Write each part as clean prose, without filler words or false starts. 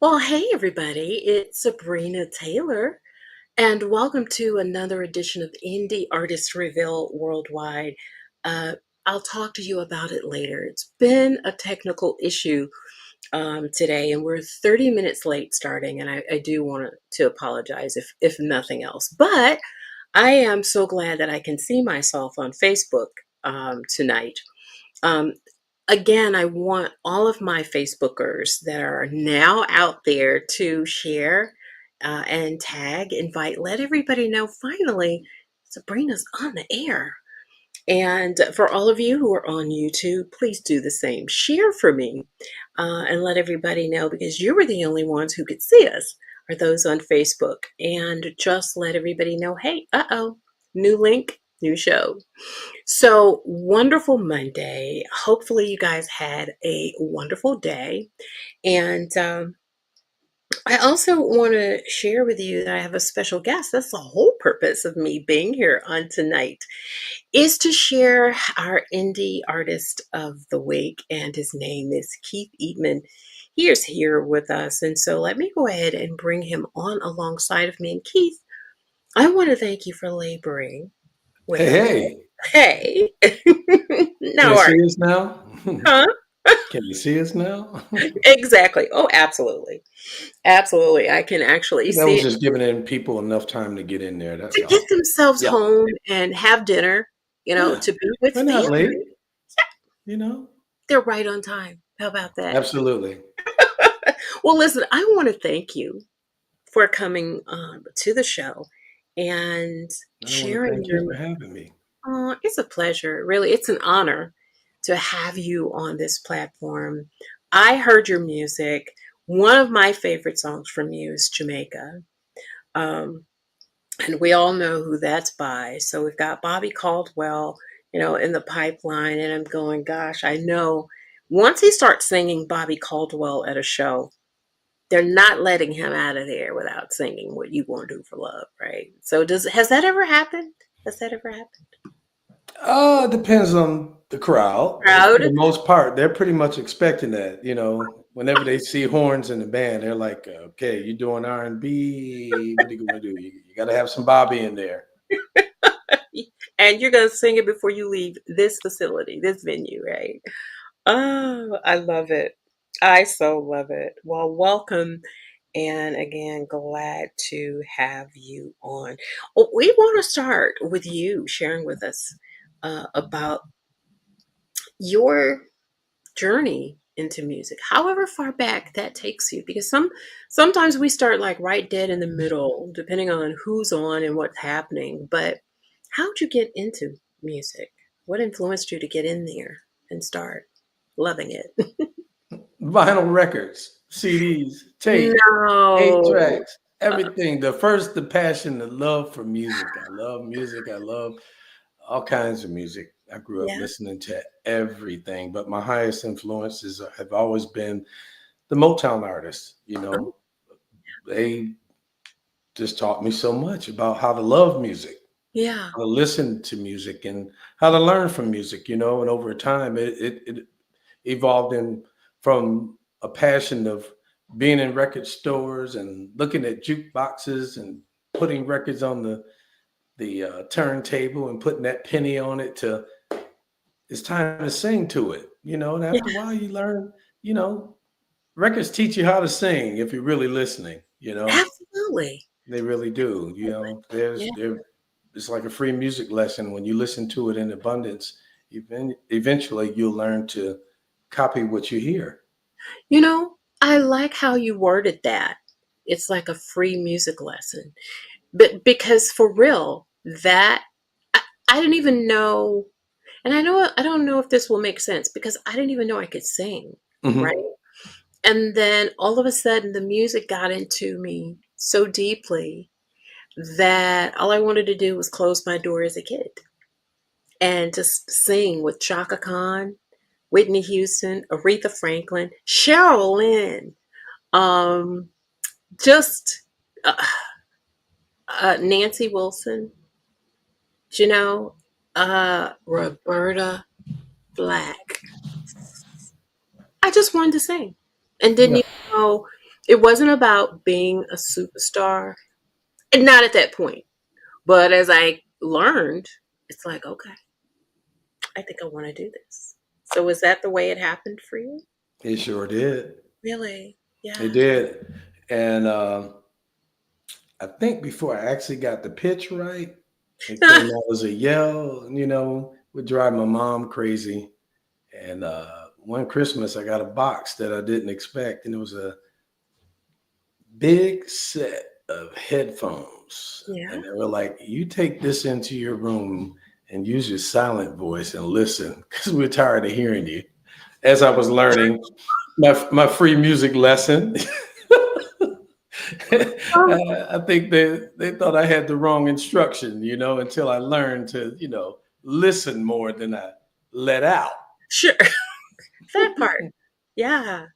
Well, hey everybody, it's Sabrina Taylor, and welcome to another edition of Indie Artist Reveal Worldwide. Uh, I'll talk to you about it later. It's been a technical issue today, and we're 30 minutes late starting, and I do want to apologize if nothing else. But I am so glad that I can see myself on Facebook tonight. Um, Again, I want all of my Facebookers that are now out there to share and tag, invite, let everybody know finally Sabrina's on the air. And for all of you who are on YouTube, please do the same. Share for me and let everybody know, because you were the only ones who could see us, are those on Facebook. And just let everybody know, hey, new link, new show. So wonderful Monday. Hopefully you guys had a wonderful day. And I also want to share with you that I have a special guest. That's the whole purpose of me being here on tonight, is to share our indie artist of the week. And his name is Keith Eatmon. He is here with us. And so let me go ahead and bring him on alongside of me. And Keith, I want to thank you for laboring with Hey, us. hey, Hey, can now you are see us now? huh? Can you see us now? Exactly. Oh, absolutely. Absolutely. I can actually That see was it just giving in people enough time to get in there. That's to get all. themselves Yeah, home and have dinner, yeah. to be with We're not late, family. you know? They're right on time. How about that? Absolutely. Well, listen, I want to thank you for coming to the show and I want to sharing thank you your. for having me. Oh, it's a pleasure. Really, it's an honor to have you on this platform. I heard your music. One of my favorite songs from you is Jamaica. Um, and we all know who that's by. So we've got Bobby Caldwell, in the pipeline. And I'm going, gosh, I know once he starts singing Bobby Caldwell at a show, they're not letting him out of there without singing What You Gonna Do for Love, right? So has that ever happened? Has that ever happened? It depends on the crowd, but for Proud? the most part, they're pretty much expecting that. Whenever they see horns in the band, they're like, "Okay, you're doing R&B. What are you gonna do? You got to have some Bobby in there." And you're going to sing it before you leave this facility, this venue, right? Oh, I love it. I so love it. Well, welcome. And again, glad to have you on. Oh, we want to start with you sharing with us about your journey into music, however far back that takes you, because sometimes we start like right dead in the middle, depending on who's on and what's happening. But how'd you get into music? What influenced you to get in there and start loving it? Vinyl records, CDs, tape, eight No. tracks, everything. The passion, the love for music. I love music. I love all kinds of music. I grew up Yeah. listening to everything, but my highest influences have always been the Motown artists. Oh, They just taught me so much about how to love music, yeah. how to listen to music, and how to learn from music. And over time, it evolved from a passion of being in record stores and looking at jukeboxes and putting records on the turntable and putting that penny on it to it's time to sing to it. And Yeah. after a while you learn, you know, records teach you how to sing if you're really listening. Absolutely. They really do. Yeah. It's like a free music lesson when you listen to it in abundance. Eventually you'll learn to copy what you hear. I like how you worded that. It's like a free music lesson. But because for real, that I didn't even know, and I don't know if this will make sense because I didn't even know I could sing, right? Mhm. And then all of a sudden the music got into me so deeply that all I wanted to do was close my door as a kid. and just sing with Chaka Khan, Whitney Houston, Aretha Franklin, Cheryl Lynn, um, just uh, Nancy Wilson, you know, Roberta Flack. I just wanted to sing and didn't Yeah, even know it wasn't about being a superstar. And not at that point. But as I learned, it's like, okay, I think I want to do this. So was that the way it happened for you? it sure did. Really? It Yeah. did. And I think before I actually got the pitch right, it came out as a yell, would drive my mom crazy. And one Christmas, I got a box that I didn't expect, and it was a big set of headphones. Yeah. And they were like, you take this into your room and use your silent voice and listen because we're tired of hearing you. As I was learning my free music lesson, Oh, I think they thought I had the wrong instruction, until I learned to, listen more than I let out. sure. That part. Yeah.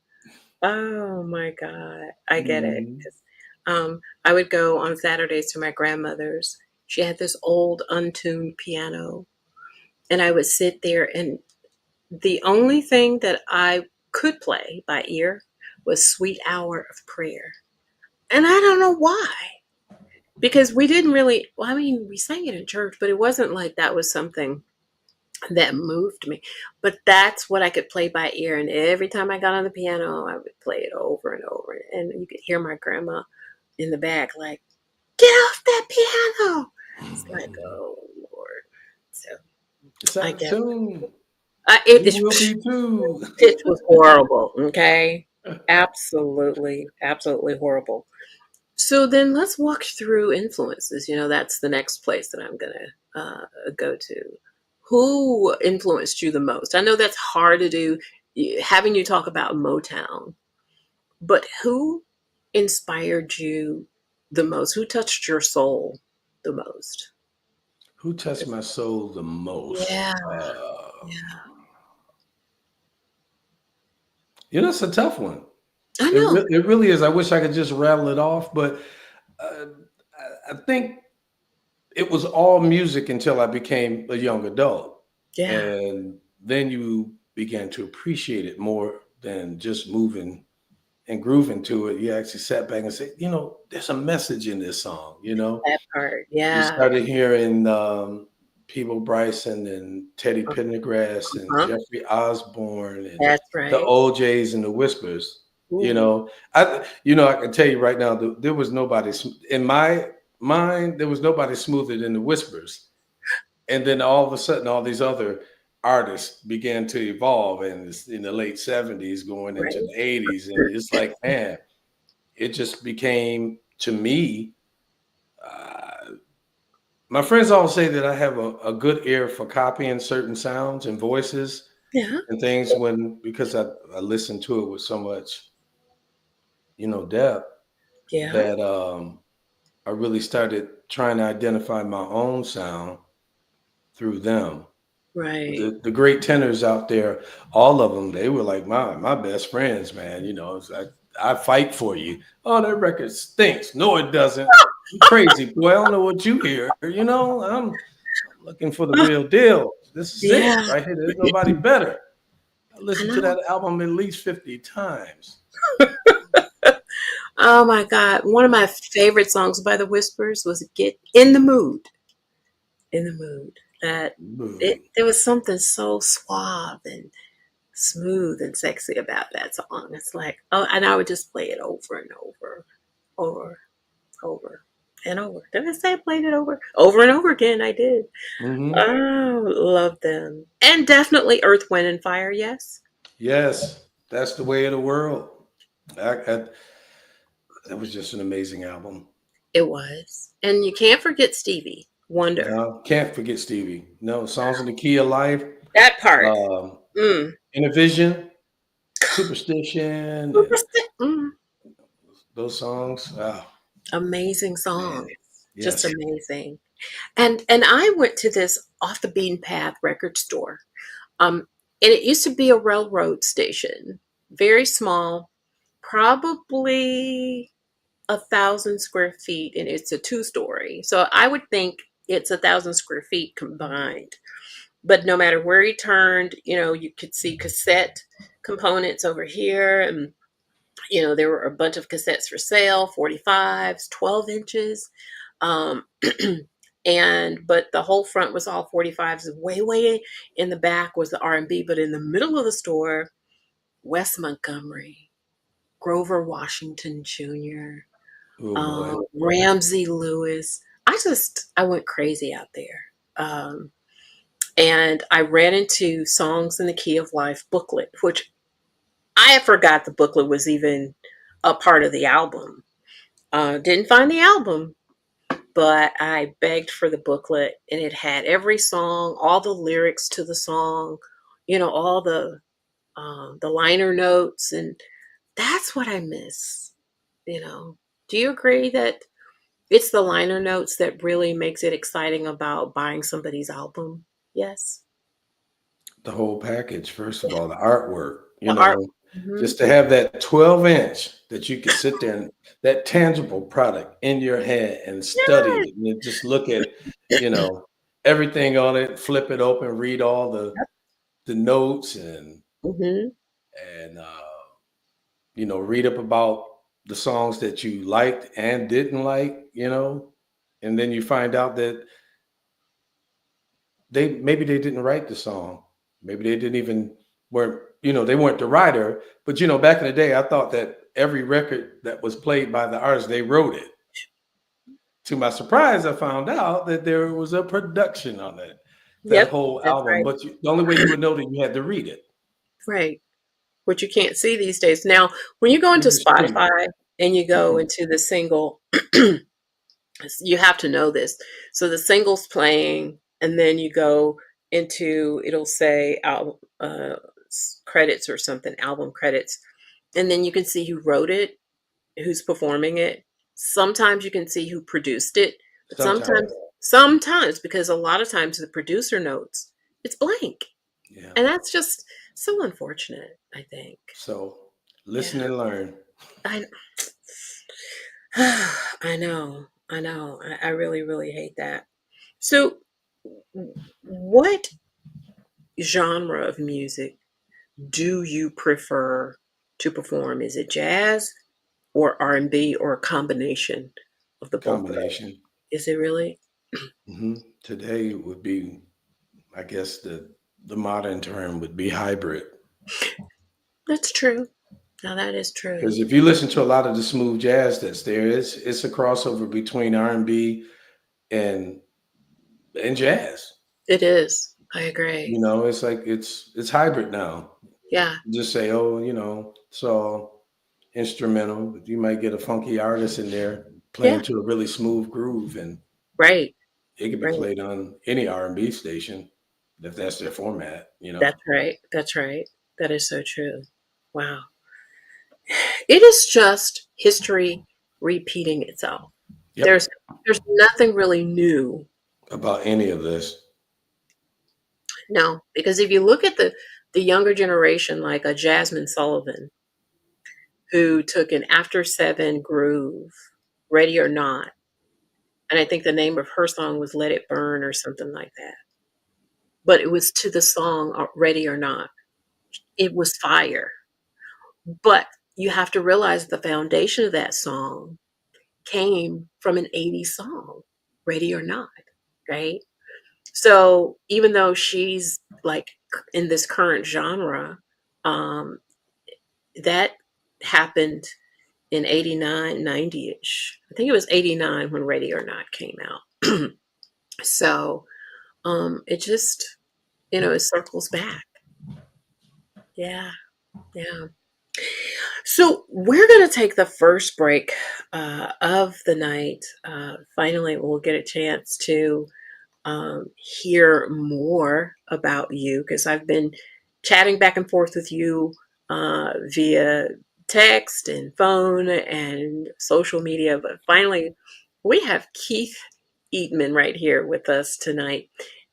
Oh my God. I get it. Mhm. 'Cause, I would go on Saturdays to my grandmother's. She had this old untuned piano, and I would sit there, and the only thing that I could play by ear was Sweet Hour of Prayer. And I don't know why. Because we didn't really, well, I mean, we sang it in church, but it wasn't like that was something that moved me. But that's what I could play by ear. And every time I got on the piano, I would play it over and over. And you could hear my grandma in the back, like, get off that piano. It's like, oh, Lord. So It's I out of get tune. it. You will be too. Pitch was horrible. Okay. Absolutely, absolutely horrible. So then let's walk through influences. That's the next place that I'm going to go to. Who influenced you the most? I know that's hard to do, having you talk about Motown, but who inspired you the most? Who touched your soul the most? Who touched my soul the Yeah, most? yeah. It's a tough one. I It, know. it really is. I wish I could just rattle it off, but uh, I think it was all music until I became a young adult. Yeah, And then you began to appreciate it more than just moving and grooving to it. You actually sat back and said, there's a message in this song, that part. You Yeah. started hearing Peebo Bryson and Teddy Pendergrass and Uh-huh. Jeffrey Osborne and That's the right. OJs and the Whispers. Ooh, I can tell you right now, there was nobody in my mind. There was nobody smoother than the Whispers. And then all of a sudden, all these other artists began to evolve, and it's in the late '70s, going into right. the '80s, and it's like, man, it just became to me. Uh, my friends all say that I have a good ear for copying certain sounds and voices Yeah, and things because I listen to it with so much, depth yeah. that I really started trying to identify my own sound through them. Right. The great tenors out there, all of them, they were like my best friends, man. It's like, I fight for you. Oh, that record stinks. No, it doesn't. You crazy boy. I don't know what you hear. I'm looking for the real deal. This is it Yeah. right here. There's nobody better. I I listened to know. that album at least 50 times. Oh my God. One of my favorite songs by the Whispers was Get in the Mood. In the Mood. That Boom. there was something so suave and smooth and sexy about that song. It's like, oh, and I would just play it over and over, over and over. Did I say I played it over and over again? I did. Hmm. Oh, love them. And definitely Earth, Wind, and Fire, yes. Yes, that's the way of the world. That was just an amazing album. It was. And you can't forget Stevie Wonder. No, can't forget Stevie. No, Songs in the Key of Life, That part. um, Mm. Inner Superstition, and Mm. those songs. Oh, Amazing man. songs. Just Yes. amazing. And I went to this off the beaten path record store. And it used to be a railroad station, very small, probably 1,000 square feet, and it's a two-story. So I would think it's 1,000 square feet combined. But no matter where you turned, you could see cassette components over here, and there were a bunch of cassettes for sale, 45s, 12 inches. Um, but the whole front was all 45s. Way in the back was the R&B, but in the middle of the store, Wes Montgomery, Grover Washington Jr., Oh boy. Ramsey Lewis. I went crazy out there. And I ran into Songs in the Key of Life booklet, which I forgot the booklet was even a part of the album. Didn't find the album, but I begged for the booklet, and it had every song, all the lyrics to the song, all the liner notes, and that's what I miss. You know, do you agree that it's the liner notes that really makes it exciting about buying somebody's album? Yes. The whole package, first of all, the artwork, The art. just Mhm. to have that 12-inch that you could sit there and that tangible product in your hand and study Yes. it and then just look at, you know, everything on it, flip it open, read all the notes Mhm. and read up about the songs that you liked and didn't like, and then you find out that maybe they didn't write the song. Maybe they didn't even weren't, they weren't the writer. But back in the day, I thought that every record that was played by the artist, they wrote it. To my surprise, I found out that there was a production on that Yep, whole that's album. right. But the only way you would know that you had to read it. Right. Which you can't see these days. Now, when you go You into just stream it. Spotify and you go Mhm. into the single, you have to know this. So the single's playing, and then you go into, it'll say album credits or something, album credits, and then you can see who wrote it, who's performing it. Sometimes you can see who produced it, but Sometimes, sometimes, because a lot of times the producer notes, it's blank. yeah. And that's just so unfortunate, I think. So Yeah. listen and learn. I I know. I know. I really, really hate that. So what genre of music do you prefer to perform? Is it jazz or R&B or a combination of the both of those? Combination. Is it really? Today would be, I guess the modern term would be hybrid. That's true. Now that is true. Because if you listen to a lot of the smooth jazz that's there, it's a crossover between R&B and and jazz. It is. I agree. It's like it's hybrid now. Yeah. Just say, oh, it's all instrumental, but you might get a funky artist in there Yeah. playing to a really smooth groove, and Right. it could be Right. played on any R&B station if that's their format. That's right. That's right. That is so true. Wow. It is just history repeating itself. Yep. There's there's nothing really new. About any of this. No, because if you look at the younger generation, like a Jasmine Sullivan, who took an after seven groove, Ready or Not, and I think the name of her song was Let It Burn or something like that. But it was to the song Ready or Not. It was fire. But you have to realize the foundation of that song came from an 80s song, Ready or Not, right? So even though she's like in this current genre, um, that happened in 89, 90-ish. I think it was 89 when Ready or Not came out. So it just, it circles back. Yeah, yeah. So we're going to take the first break of the night. Finally, we'll get a chance to hear more about you because I've been chatting back and forth with you via text and phone and social media. But finally, we have Keith Eatmon right here with us tonight.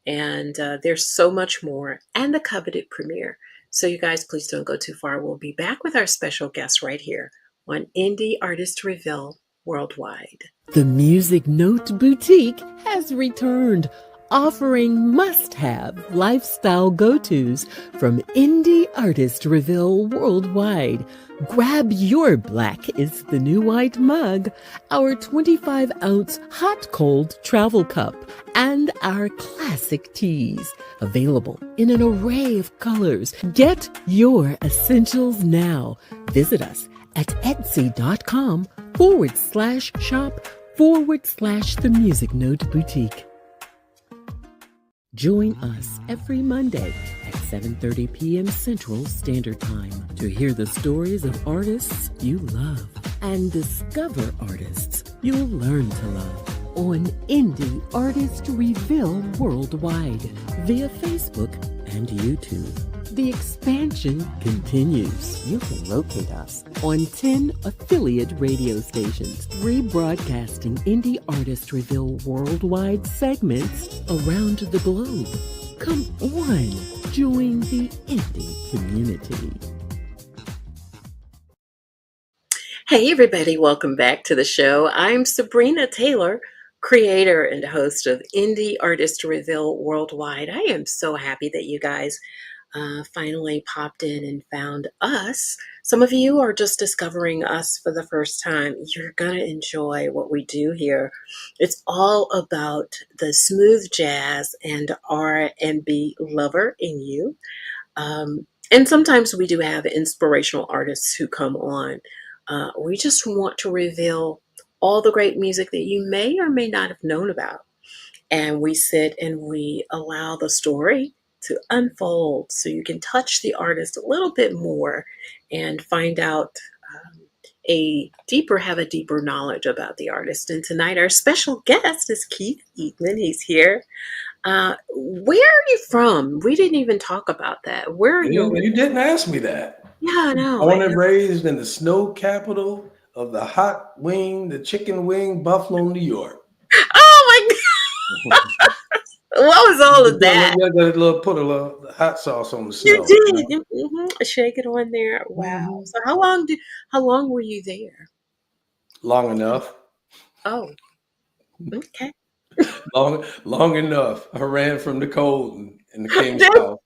And there's so much more and the coveted premiere. So, you guys, please don't go too far. We'll be back with our special guest right here on Indie Artist Reveal Worldwide. The Music Note Boutique has returned, offering must-have lifestyle go-tos from indie artist Reveal worldwide. Grab your black is the new white mug, our 25-ounce hot-cold travel cup, and our classic teas, available in an array of colors. Get your essentials now. Visit us at etsy.com/shop/the Music Note Boutique. Join us every Monday at 7:30 p.m. Central Standard Time to hear the stories of artists you love and discover artists you'll learn to love on Indie Artist Reveal Worldwide via Facebook and YouTube. The expansion continues. You can locate us on 10 affiliate radio stations, rebroadcasting Indie Artist Reveal worldwide segments around the globe. Come on, join the indie community. Hey, everybody, welcome back to the show. I'm Sabrina Taylor, creator and host of Indie Artist Reveal Worldwide. I am so happy that you guys finally popped in and found us. Some of you are just discovering us for the first time. You're going to enjoy what we do here. It's all about the smooth jazz and R&B lover in you. And sometimes we do have inspirational artists who come on. We just want to reveal all the great music that you may or may not have known about. And we sit and we allow the story to unfold so you can touch the artist a little bit more and find out have a deeper knowledge about the artist. And tonight our special guest is Keith Eatmon. He's here. Where are you from? We didn't even talk about that. Where are you? You didn't ask me that. Yeah, I know. Born and raised in the snow capital of the hot wing, the chicken wing, Buffalo, New York. Oh my God. What was all of that? Put a little hot sauce on the You snow. did. Shake it on there. Wow. Mhm. So how long were you there? Long enough. Oh, okay. Long enough. I ran from the cold and came south.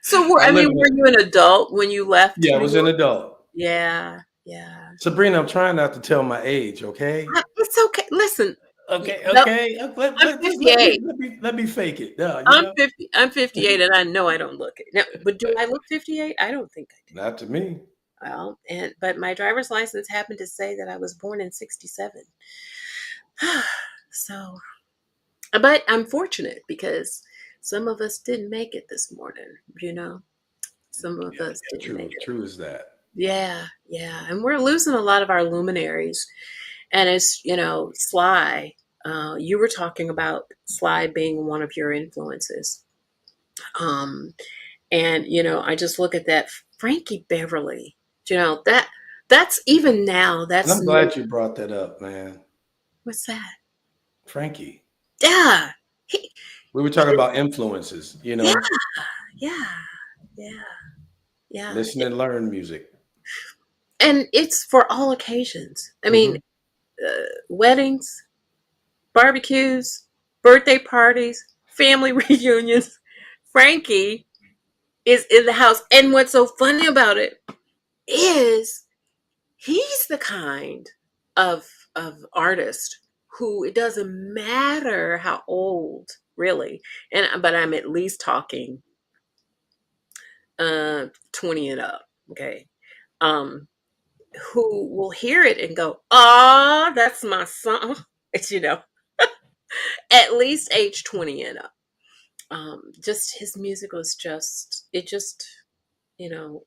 So I lived were you an adult when you left Yeah, I New was an York? adult. Yeah, yeah. Sabrina, I'm trying not to tell my age, okay? It's okay. Listen, Okay, no, okay. I'm Just let me 58. fake it. Yeah, I'm 50. I'm 58, and I know I don't look it. Now, but do I look 58? I don't think I do. Not to me. Well, but my driver's license happened to say that I was born in '67. So, but I'm fortunate because some of us didn't make it this morning. Some of us Yeah, didn't make it. true as that. Yeah, yeah. And we're losing a lot of our luminaries. And it's, Sly. You were talking about Sly being one of your influences. Um, and, I just look at that Frankie Beverly, that's even now, And that's I'm glad you brought that up, man. what's that? Frankie. Yeah. He, We were talking about influences, yeah, yeah, yeah, yeah. listen and learn music. And it's for all occasions. I mean, Hmm. weddings, barbecues, birthday parties, family reunions. Frankie is in the house. And what's so funny about it is he's the kind of artist who it doesn't matter how old, really. But I'm at least talking 20 and up, okay? Um who will hear it and go, "Ah, that's my song." It's at least age 20 and up. Just his music was just you know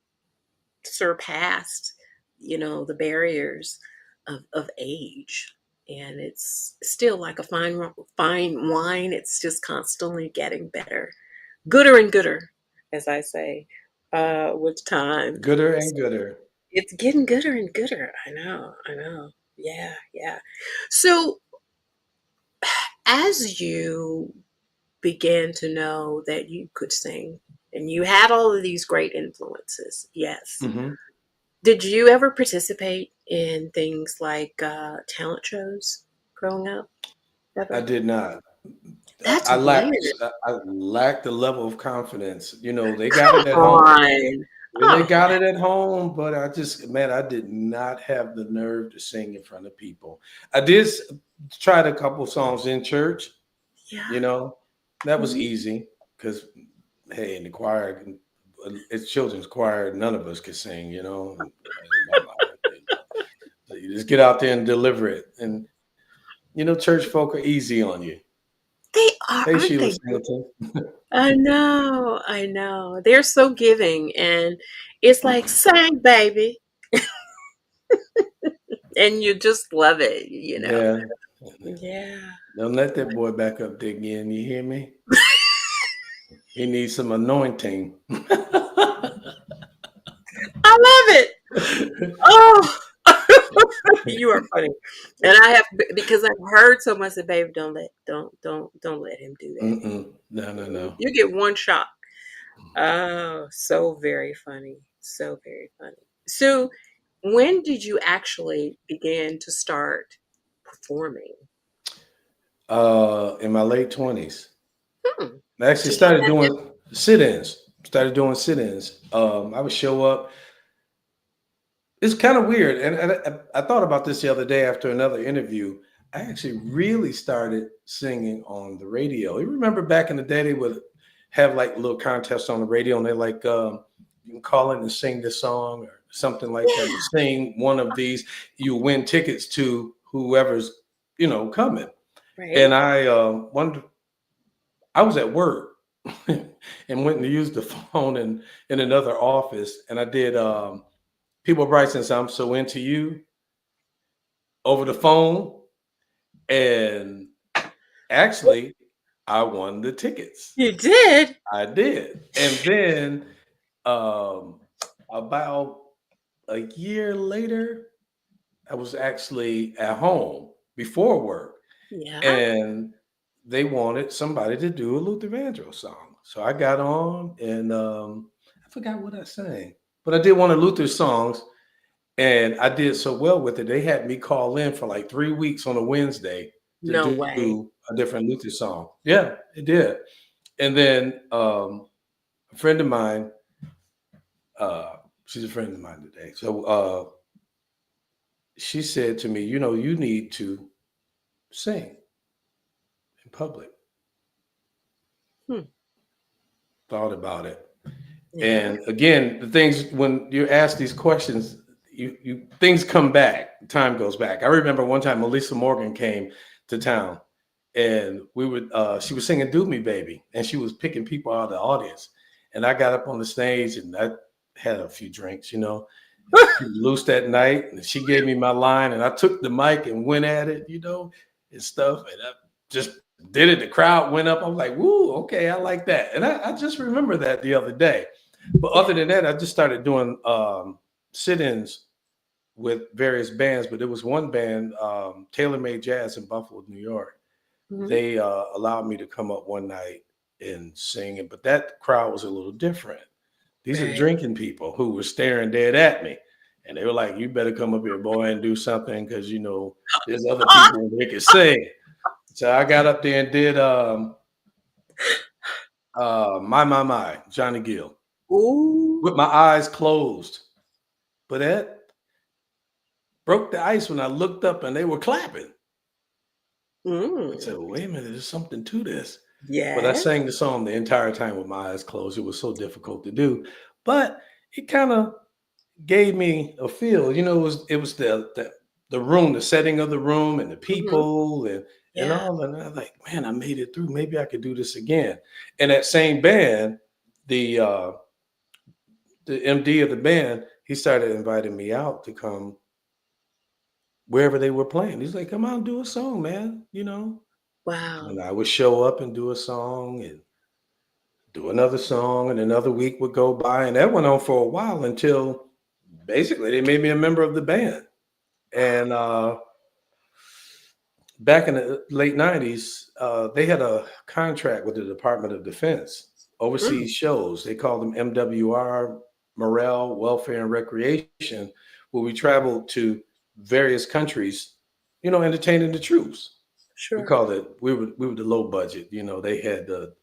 surpassed the barriers of age, and it's still like a fine wine. It's just constantly getting better, gooder and gooder, as I say, with time. Gooder and gooder. It's getting gooder and gooder. I know. Yeah, yeah. So As you began to know that you could sing and you had all of these great influences, yes. Hmm. Did you ever participate in things like talent shows growing up? I Ever? did not. That's I lacked weird. I lacked the level of confidence. You know, they got Come it at home. on. Yeah, they Oh, got it at home, but I just, man, I did not have the nerve to sing in front of people. I did tried a couple songs in church, yeah. you know, that was Mhm. easy because, hey, in the choir, it's children's choir, none of us could sing, you know, in my mind, you know. So you just get out there and deliver it. And, you know, church folk are easy on you. They are, Hey, aren't Sheila they? Singleton. I know, I know. They're so giving, and it's like, "Sing, baby," and you just love it, you know? Yeah. Yeah. Don't let that boy back up there again. You hear me? He needs some anointing. I love it. Oh, you are funny. And I have because I've heard so much that, "Baby, don't let him do that." Mm-mm. No, no, no. You get one shot. Oh, so very funny. So very funny. So, when did you actually begin to start performing? In my late 20s. Hmm. I actually So you started had that. doing sit-ins. Started doing sit-ins. I would show up. It's kind of weird. And I thought about this the other day after another interview. I actually really started singing on the radio. You remember back in the day, they would have like little contests on the radio, and they're like, you can call in and sing this song or something like that. You Yeah, sing one of these, you win tickets to whoever's, coming. right? And I was at work and went to use the phone in another office, and I did People Bryson, I'm so into you over the phone, and actually, I won the tickets. You did? I did, and then um, about a year later, I was actually at home before work, Yeah. and they wanted somebody to do a Luther Vandross song. So I got on, and I forgot what I sang, but I did one of Luther's songs, and I did so well with it. They had me call in for like 3 weeks on a Wednesday to No way. do a different Luther song. Yeah, it did. And then a friend of mine, she's a friend of mine today. So she said to me, you need to sing in public. Hmm. Thought about it. Yeah. And again, the things when you ask these questions, you things come back. Time goes back. I remember one time Melissa Morgan came to town, and we would she was singing "Do Me Baby," and she was picking people out of the audience. And I got up on the stage and I had a few drinks, she was loose that night, and she gave me my line, and I took the mic and went at it, and stuff. And I just did it. The crowd went up. I was like, "Woo, okay, I like that." And I just remember that the other day. But Yeah. other than that, I just started doing sit-ins with various bands. But there was one band, Tailor Made Jazz in Buffalo, New York. Mhm. They allowed me to come up one night and sing it, but that crowd was a little different. These are Right. drinking people who were staring dead at me. And they were like, "You better come up here, boy, and do something because, there's other Ah! people who can sing." So I got up there and did My, Johnny Gill Ooh. with my eyes closed. But that broke the ice when I looked up and they were clapping. I Mm. said, well, wait a minute, there's something to this. But I Yes. sang the song the entire time with my eyes closed. It was so difficult to do. But it kind of gave me a feel. It was the room, the setting of the room, and the Mhm. people, and Yeah. all. And I'm like, man, I made it through. Maybe I could do this again. And that same band, the uh, the MD of the band, he started inviting me out to come wherever they were playing. He's like, come on, do a song, man. Wow. And I would show up and do a song and do another song, and another week would go by, and that went on for a while until basically they made me a member of the band. And back in the late 90s, they had a contract with the Department of Defense, Mm, overseas shows. They called them MWR, Morale, Welfare, and Recreation, where we traveled to various countries, entertaining the troops. We sure. called it, we were the low budget. They had the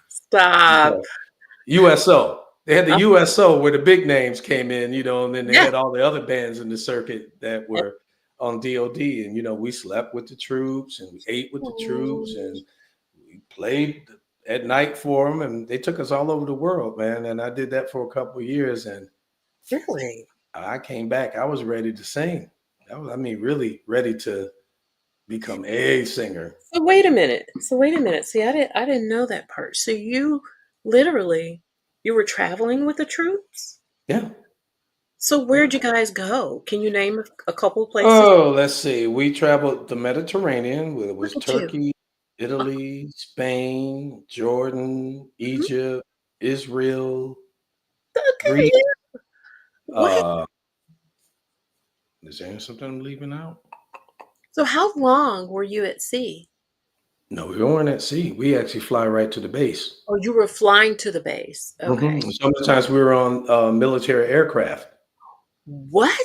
Stop. USO. They had the Oh, USO where the big names came in, and then they yeah. had all the other bands in the circuit that were on DOD. And, we slept with the troops and we ate with the troops Oh, and we played at night for them. And they took us all over the world, man. And I did that for a couple of years. And really? I came back. I was ready to sing. Really ready to become a singer. So wait a minute. So wait a minute. See, I didn't know that part. So you literally you were traveling with the troops? Yeah. So where'd you guys go? Can you name a couple of places? Oh, let's see. We traveled the Mediterranean, where it Look was at you. Turkey, Oh, Italy, Spain, Jordan, mhm. Egypt, Israel, Okay. Greece. Yeah. What? Uh, is there something I'm leaving out? So how long were you at sea? No, we weren't at sea. We actually fly right to the base. Oh, you were flying to the base. Okay. Sometimes we were on military aircraft, What?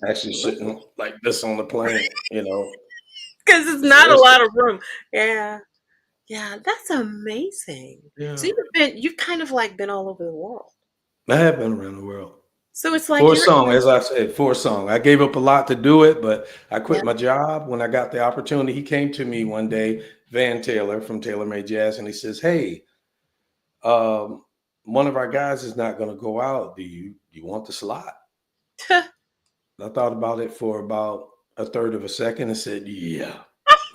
actually sitting like this on the plane. Because it's So not a it's lot of room. Yeah. Yeah, that's amazing. So yeah. you've kind of like been all over the world. I have been around the world. So it's like For a you're song, in, as I said, for a song. I gave up a lot to do it, but I yeah. quit my job when I got the opportunity. He came to me one day, Van Taylor from Taylor Made Jazz, and he says, "Hey, um, one of our guys is not going to go out. Do you want the slot?" I thought about it for about a third of a second and said, "Yeah."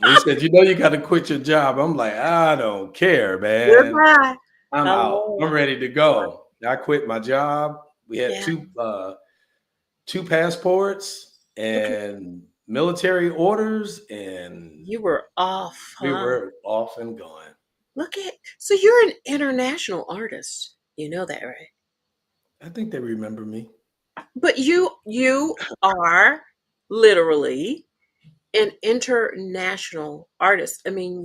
And he said, "You got to quit your job." I'm like, "I don't care, man. Goodbye. I'm out. Hello. I'm ready to go." I quit my job. We had Yeah. two passports Look at and military orders, and you were off, we huh? were off and gone. Look at so you're an international artist. You know that, right? I think they remember me. But you are literally an international artist. I mean,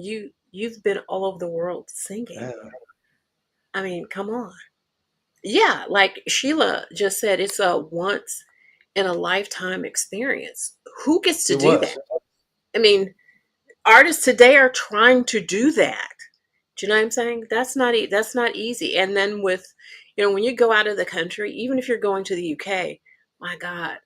you've been all over the world singing. Yeah, I mean, come on. Yeah, like Sheila just said, it's a once in a lifetime experience. Who gets to it do that? was. I mean, artists today are trying to do that. Do you know what I'm saying? That's not easy. And then with, when you go out of the country, even if you're going to the UK, my God,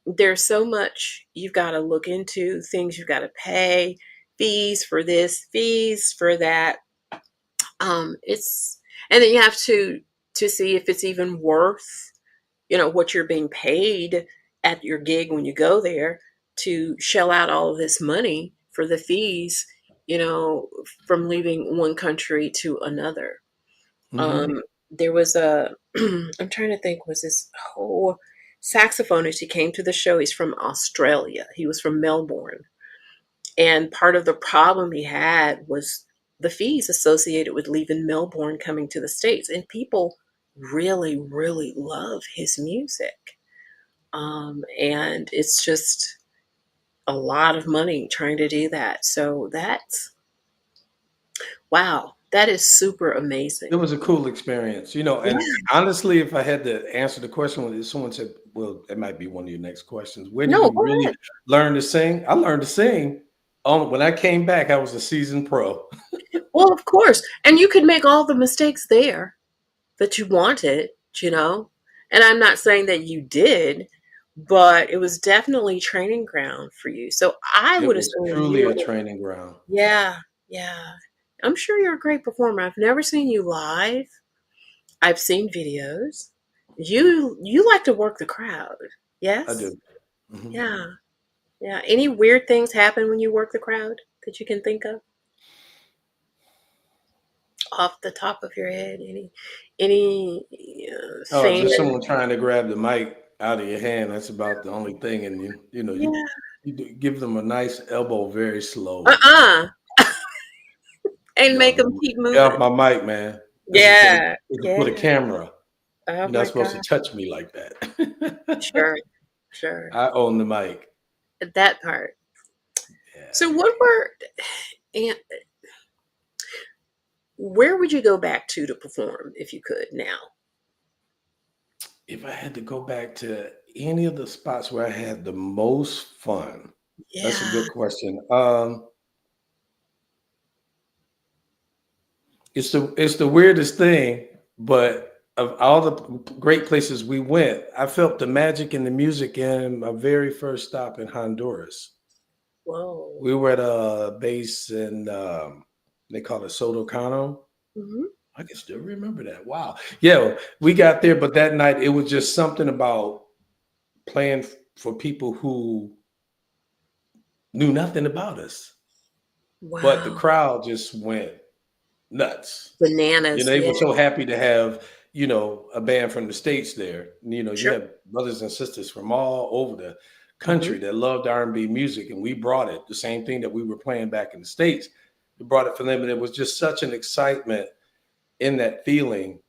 there's so much you've got to look into, things you've got to pay, fees for this, fees for that. It's and then you have to see if it's even worth, what you're being paid at your gig when you go there to shell out all of this money for the fees, you know, from leaving one country to another. Hmm. There was a, I'm trying to think, was this whole saxophonist? He came to the show. He's from Australia. He was from Melbourne. And part of the problem he had was the fees associated with leaving Melbourne coming to the States. And people really, really love his music. And it's just a lot of money trying to do that. So that's, wow, that is super It amazing. was a cool experience, Yeah, and honestly, if I had to answer the question, when someone said, well, it might be one of your next questions. Where did no, you go really ahead. learn to sing? I learned to sing when I came back. I was a seasoned pro. Well, of course. And you could make all the mistakes there that you wanted, you know? And I'm not saying that you did, but it was definitely training ground for you. So I It would was assume truly you a were, training ground. yeah, yeah. I'm sure you're a great performer. I've never seen you live. I've seen videos. You like to work the crowd. I Yes? do. Hmm. Yeah. Yeah. Any weird things happen when you work the crowd that you can think of off the top of your head? Any Oh, fan? just someone trying to grab the mic out of your hand. That's about the only thing. And Yeah. give them a nice elbow very slow. Uh-uh. And Get make off them my, keep get off moving. my mic, man. This is Yeah. for the Yeah. camera. Oh You're not my supposed God. to touch me like that. Sure. Sure. I own the mic. That part. So what were and where would you go back to perform if you could now? If I had to go back to any of the spots where I had the most fun, that's a Yeah. good question. It's the weirdest thing, but of all the great places we went, I felt the magic and the music in my very first stop in Honduras. Whoa. We were at a base in they call it Sotocano. Hmm. I can still remember that. Wow. Yeah, we got there, but that night it was just something about playing for people who knew nothing about us. But the Wow. crowd just went nuts. Bananas. They Yeah. were so happy to have, a band from the States there. You Sure. have brothers and sisters from all over the Hmm. country that loved R&B music, and we brought it. The same thing that we were playing back in the States. We brought it for them, and it was just such an excitement in that feeling,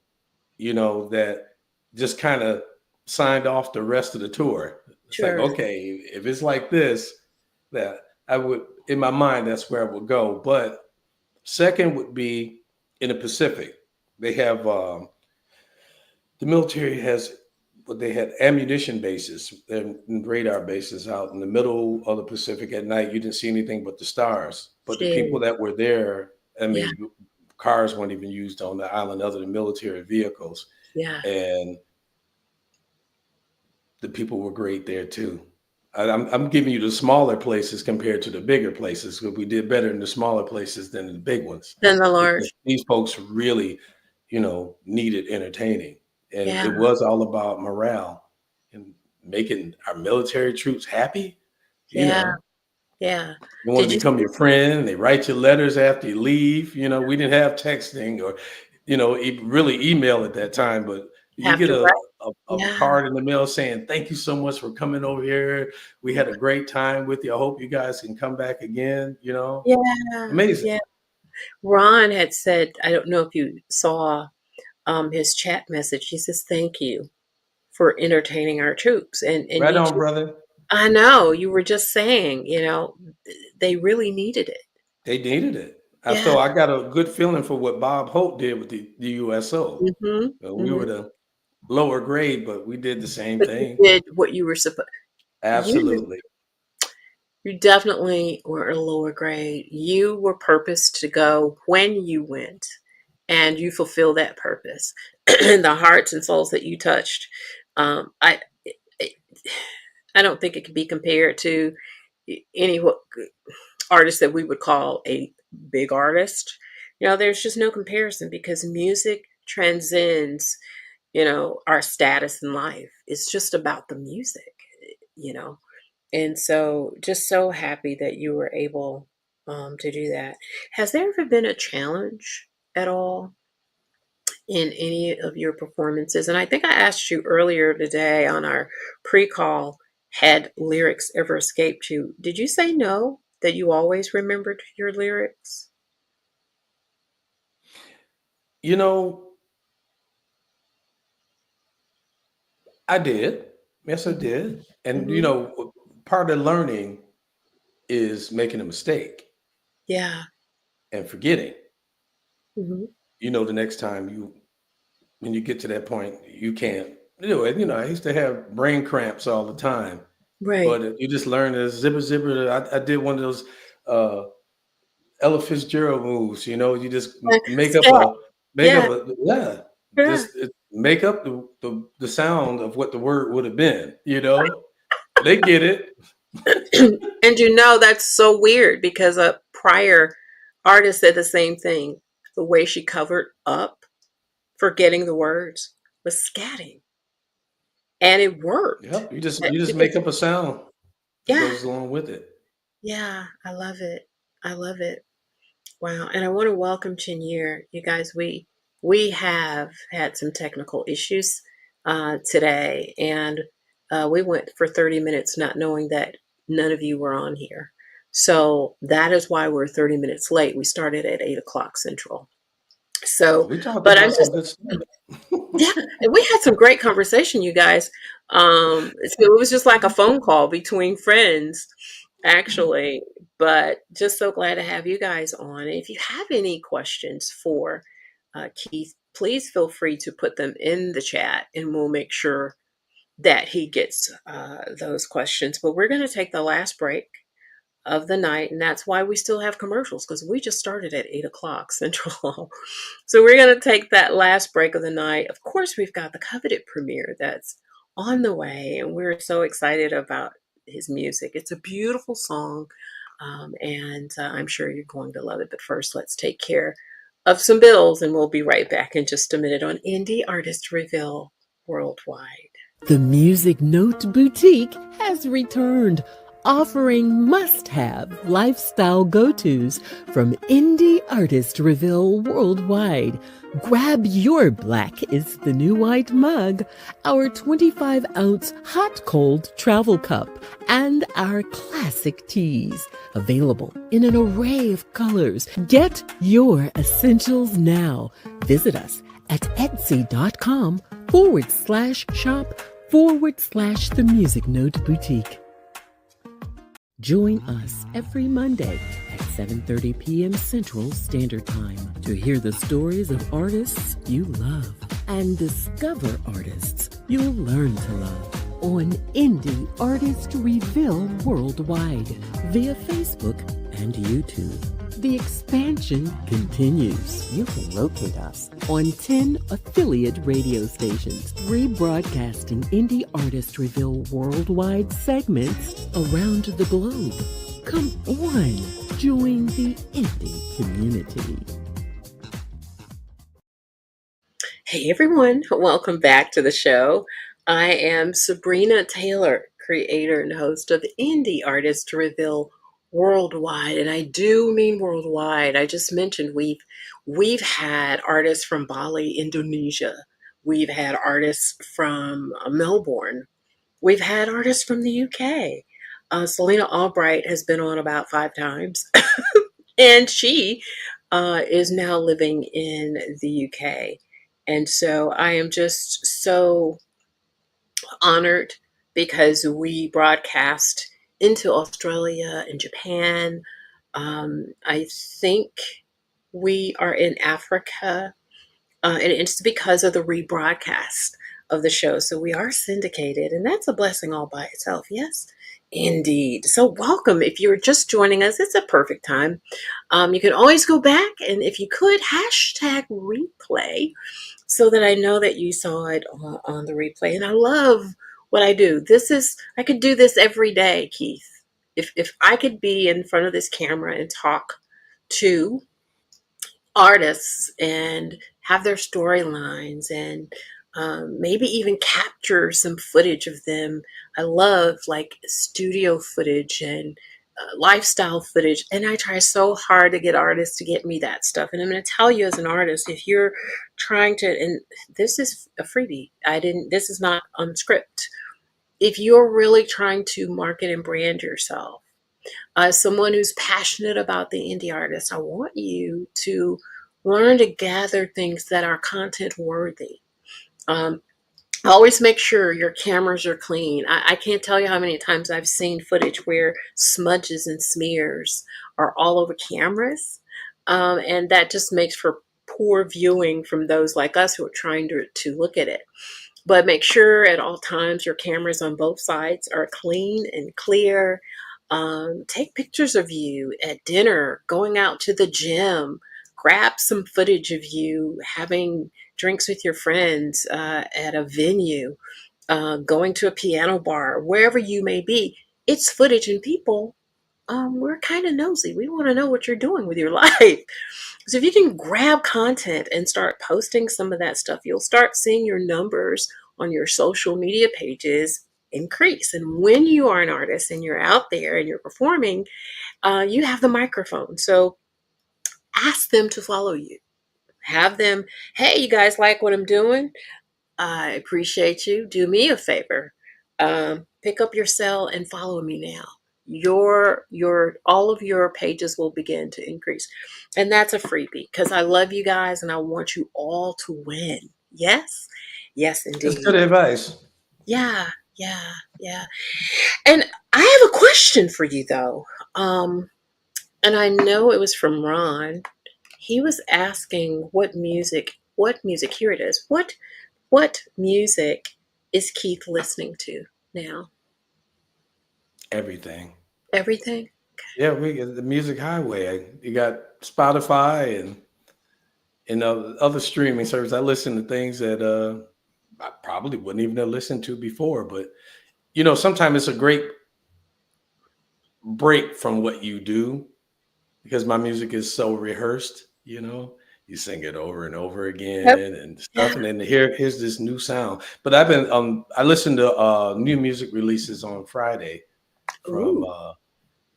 that just kind of signed off the rest of the tour. It's like, Sure. okay, if it's like this, that I would, in my mind, that's where I would go. But second would be in the Pacific. They have the military has what they had ammunition bases and radar bases out in the middle of the Pacific at night. You didn't see anything but the stars. But the people Gee. that were there, I Yeah. mean, cars weren't even used on the island other than military vehicles. Yeah. And the people were great there too. I'm giving you the smaller places compared to the bigger places, because we did better in the smaller places than in the big ones, Then the because large. these folks really, needed entertaining. And Yeah. it was all about morale and making our military troops happy. You Yeah. know, Yeah. they want Did to you? become your friend. And they write you letters after you leave. We didn't have texting or, really email at that time, but you Have get to a, write. a Yeah. card in the mail saying, "Thank you so much for coming over here. We had a great time with you. I hope you guys can come back again." Yeah. Amazing. Yeah. Ron had said, I don't know if you saw his chat message. He says, "Thank you for entertaining our troops." And Right you on, just, brother. I know you were just saying, they really needed it. They needed it. Yeah. I got a good feeling for what Bob Hope did with the USO. Hmm. We Hmm. were the lower grade, but we did the same But you thing. did what you were supposed. You Absolutely. you definitely were a lower grade. You were purposed to go when you went, and you fulfill that purpose. The hearts and souls that you touched, I I don't think it can be compared to any artist that we would call a big artist. There's just no comparison because music transcends, our status in life. It's just about the music, you know. And so, just so happy that you were able to do that. Has there ever been a challenge at all in any of your performances? And I think I asked you earlier today on our pre call, had lyrics ever escaped you? Did you say no, that you always remembered your lyrics? You know, I did. Yes, I Hmm. did. And Hmm. part of learning is making a mistake Yeah. and forgetting. Hmm. The next time when you get to that point, you can't do it. I used to have brain cramps all the time, Right. but you just learn to zipper zipper. I did one of those uh, Ella Fitzgerald moves. You just Scat. make up Yeah. a yeah, Yeah. just make up the sound of what the word would have been. They get it. And that's so weird because a prior artist said the same thing. The way she covered up forgetting the words was scatting. And it worked. Yep, you just make Because, up a sound that yeah, goes along with it. yeah, I love it. I love it. Wow. And I want to welcome Chenier. You guys, we have had some technical issues today, and we went for 30 minutes not knowing that none of you were on here. So that is why we're 30 minutes late. We started at 8 o'clock Central. Well, So, we talked but I'm about some just, good stuff. yeah, and we had some great conversation, you guys. So it was just like a phone call between friends. actually. But just so glad to have you guys on. If you have any questions for Keith, please feel free to put them in the chat and we'll make sure that he gets those questions. But we're going to take the last break of the night, and that's why we still have commercials because we just started at 8 o'clock Central. So we're going to take that last break of the night. Of course, we've got the coveted premiere that's on the way, and we're so excited about his music. It's a beautiful song, and I'm sure you're going to love it. But first, let's take care of some bills, and we'll be right back in just a minute on Indie Artist Reveal Worldwide. The Music Note Boutique has returned, offering must-have lifestyle go-tos from indie artist Reveal worldwide. Grab your Black is the New White mug, our 25-ounce hot-cold travel cup, and our classic teas, available in an array of colors. Get your essentials now. Visit us at etsy.com/shop/The Music Note Boutique. Join us every Monday at 7:30 p.m. Central Standard Time to hear the stories of artists you love and discover artists you'll learn to love on Indie Artist Reveal Worldwide via Facebook and YouTube. The expansion continues. You can locate us on 10 affiliate radio stations, rebroadcasting Indie Artist Reveal worldwide segments around the globe. Come on, join the indie community. Hey everyone, welcome back to the show. I am Sabrina Taylor, creator and host of Indie Artist Reveal Worldwide, and I do mean worldwide. I just mentioned we've had artists from Bali, Indonesia. We've had artists from Melbourne. We've had artists from the UK. Selena Albright has been on about 5 times, and she is now living in the UK. And so I am just so honored because we broadcast into Australia and Japan. I think we are in Africa, and it's because of the rebroadcast of the show. So we are syndicated, and that's a blessing all by itself. Yes, indeed. So welcome. If you're just joining us, it's a perfect time. You can always go back, and if you could, hashtag replay so that I know that you saw it on the replay. And I love what I do. I could do this every day, Keith. If I could be in front of this camera and talk to artists and have their storylines and maybe even capture some footage of them. I love like studio footage and lifestyle footage, and I try so hard to get artists to get me that stuff. And I'm going to tell you, as an artist, if you're trying to, and this is a freebie, this is not on script. If you're really trying to market and brand yourself, someone who's passionate about the indie artist, I want you to learn to gather things that are content worthy. Always make sure your cameras are clean. I can't tell you how many times I've seen footage where smudges and smears are all over cameras. And that just makes for poor viewing from those like us who are trying to look at it. But make sure at all times your cameras on both sides are clean and clear. Take pictures of you at dinner, going out to the gym. Grab some footage of you having drinks with your friends at a venue, going to a piano bar, wherever you may be. It's footage, and people, we're kind of nosy. We want to know what you're doing with your life. So if you can grab content and start posting some of that stuff, you'll start seeing your numbers on your social media pages increase. And when you are an artist and you're out there and you're performing, you have the microphone. So ask them to follow you. Have them, hey, you guys like what I'm doing? I appreciate you. Do me a favor. Pick up your cell and follow me now. Your all of your pages will begin to increase. And that's a freebie because I love you guys and I want you all to win. Yes? Yes, That's indeed. good advice. Yeah. Yeah, yeah. And I have a question for you though. Um, and I know it was from Ron. He was asking what music, here it is. What music is Keith listening to now? Everything. Everything? Yeah, we got the music highway. You got Spotify and other streaming services. I listen to things that I probably wouldn't even have listened to before. But sometimes it's a great break from what you do because my music is so rehearsed. You sing it over and over Yep. again and stuff, Yeah. and then here's this new sound. But I listen to new music releases on Friday from Ooh,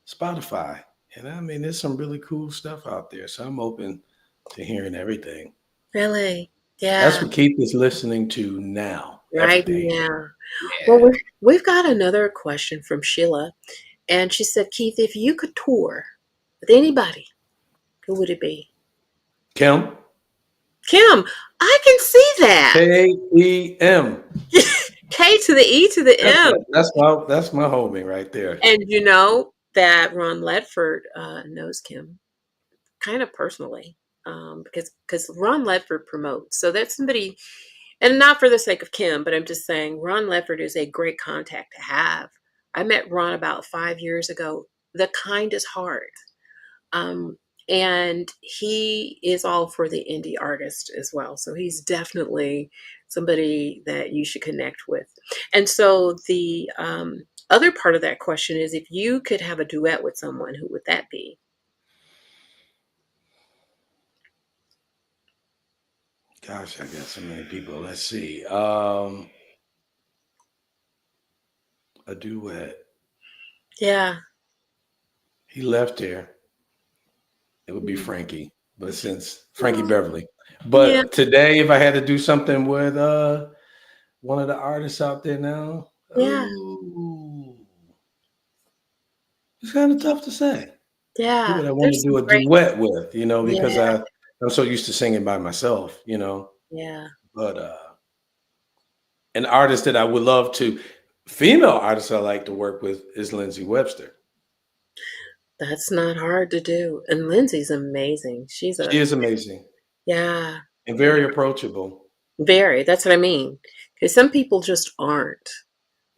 Spotify, and I mean, there's some really cool stuff out there. So I'm open to hearing everything. really? That's Yeah, what Keith is listening to now. right Everything. now. Well, Yeah. we've got another question from Sheila, and she said, Keith, if you could tour with anybody, who would it be? Kim. Kim, I can see that. K-E-M. K to the E to the That's M. that's my homie right there. And you know that Ron Ledford knows Kim kind of personally, because Ron Ledford promotes. So that's somebody, and not for the sake of Kim, but I'm just saying Ron Ledford is a great contact to have. I met Ron about 5 years ago. The kindest heart. Um, and he is all for the indie artist as well. So he's definitely somebody that you should connect with. And so the other part of that question is, if you could have a duet with someone, who would that be? Gosh, I got so many people. Let's see. A duet. Yeah. He left here. It would be Mm. Frankie, but since Frankie Oh, Beverly. yeah. But today, if I had to do something with one of the artists out there now, Yeah. oh, it's kind of tough to say. Who Yeah. would I want to There's some do a great. duet with? Because Yeah. I'm so used to singing by myself. Yeah. But an artist that I would love to, female artist I like to work with is Lindsay Webster. That's not hard to do. And Lindsay's amazing. She's She a, is amazing yeah. and Yeah. very approachable. Very. That's what I mean. Because some people just aren't.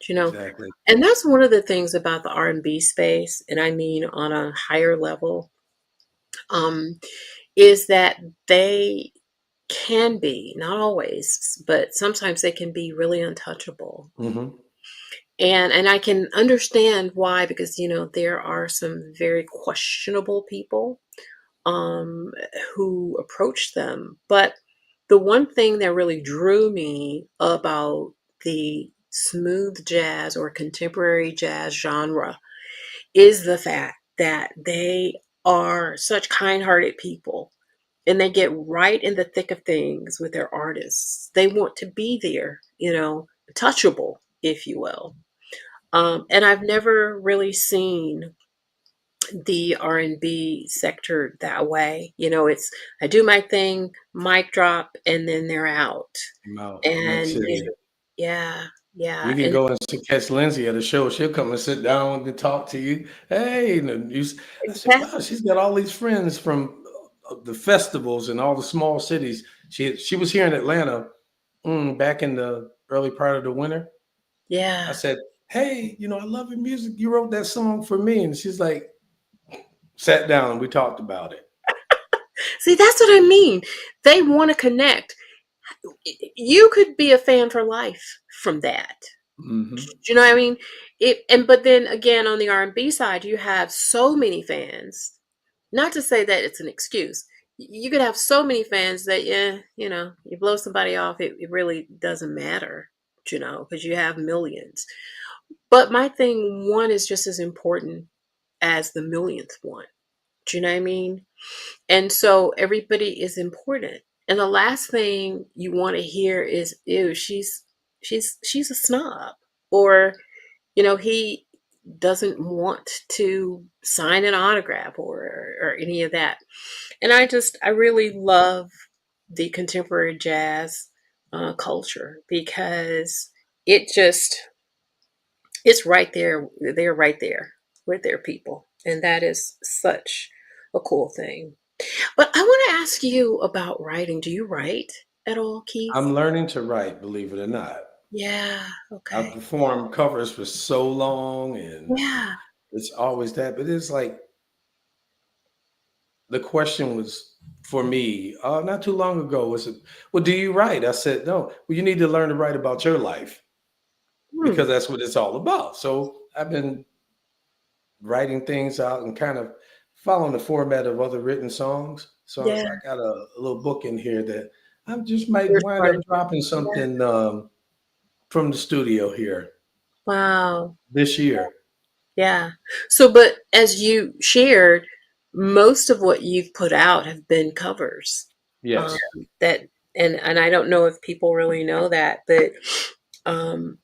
You know, Exactly. and that's one of the things about the R&B space, and I mean on a higher level, um, is that they can be, not always, but sometimes they can be really untouchable. Hmm. And I can understand why, because there are some very questionable people um, who approach them. But the one thing that really drew me about the smooth jazz or contemporary jazz genre is the fact that they are such kind-hearted people, and they get right in the thick of things with their artists. They want to be there, touchable, if you will. And I've never really seen the R&B sector that way. It's, I do my thing, mic drop, and then they're out. I'm out next And city. yeah, yeah, You can and go and catch Lindsay at a show. She'll come and sit down and talk to you. Hey, and then I said, wow, exactly. she's got all these friends from the festivals and all the small cities. She was here in Atlanta back in the early part of the winter. I Yeah. said, hey, I love your music. You wrote that song for me. And she's like, sat down and we talked about it. See, that's what I mean. They want to connect. You could be a fan for life from that. Do Hmm. you know what I mean? But then again, on the R&B side, you have so many fans. Not to say that it's an excuse. You could have so many fans that, yeah, you blow somebody off, it really doesn't matter, because you have millions. But my thing, one is just as important as the millionth one. Do you know what I mean? And so everybody is important. And the last thing you want to hear is, ew, she's a snob. Or, he doesn't want to sign an autograph, or any of that. And I really love the contemporary jazz culture, because it just It's right there. They're right there with their people. And that is such a cool thing. But I want to ask you about writing. Do you write at all, Keith? I'm learning to write, believe it or not. Yeah. I've Okay. performed covers for so long, and Yeah. it's always that. But it's like the question was for me not too long ago. Was it? Well, do you write? I said no. Well, you need to learn to write about your life Hmm. because that's what it's all about. So I've been writing things out and kind of following the format of other written songs. So Yeah. I got a little book in here that I just might You're wind up starting. dropping Yeah. something from the studio here Wow. this year. Yeah. So, but as you shared, most of what you've put out have been covers. Um, Yes. that and I don't know if people really know that, but um,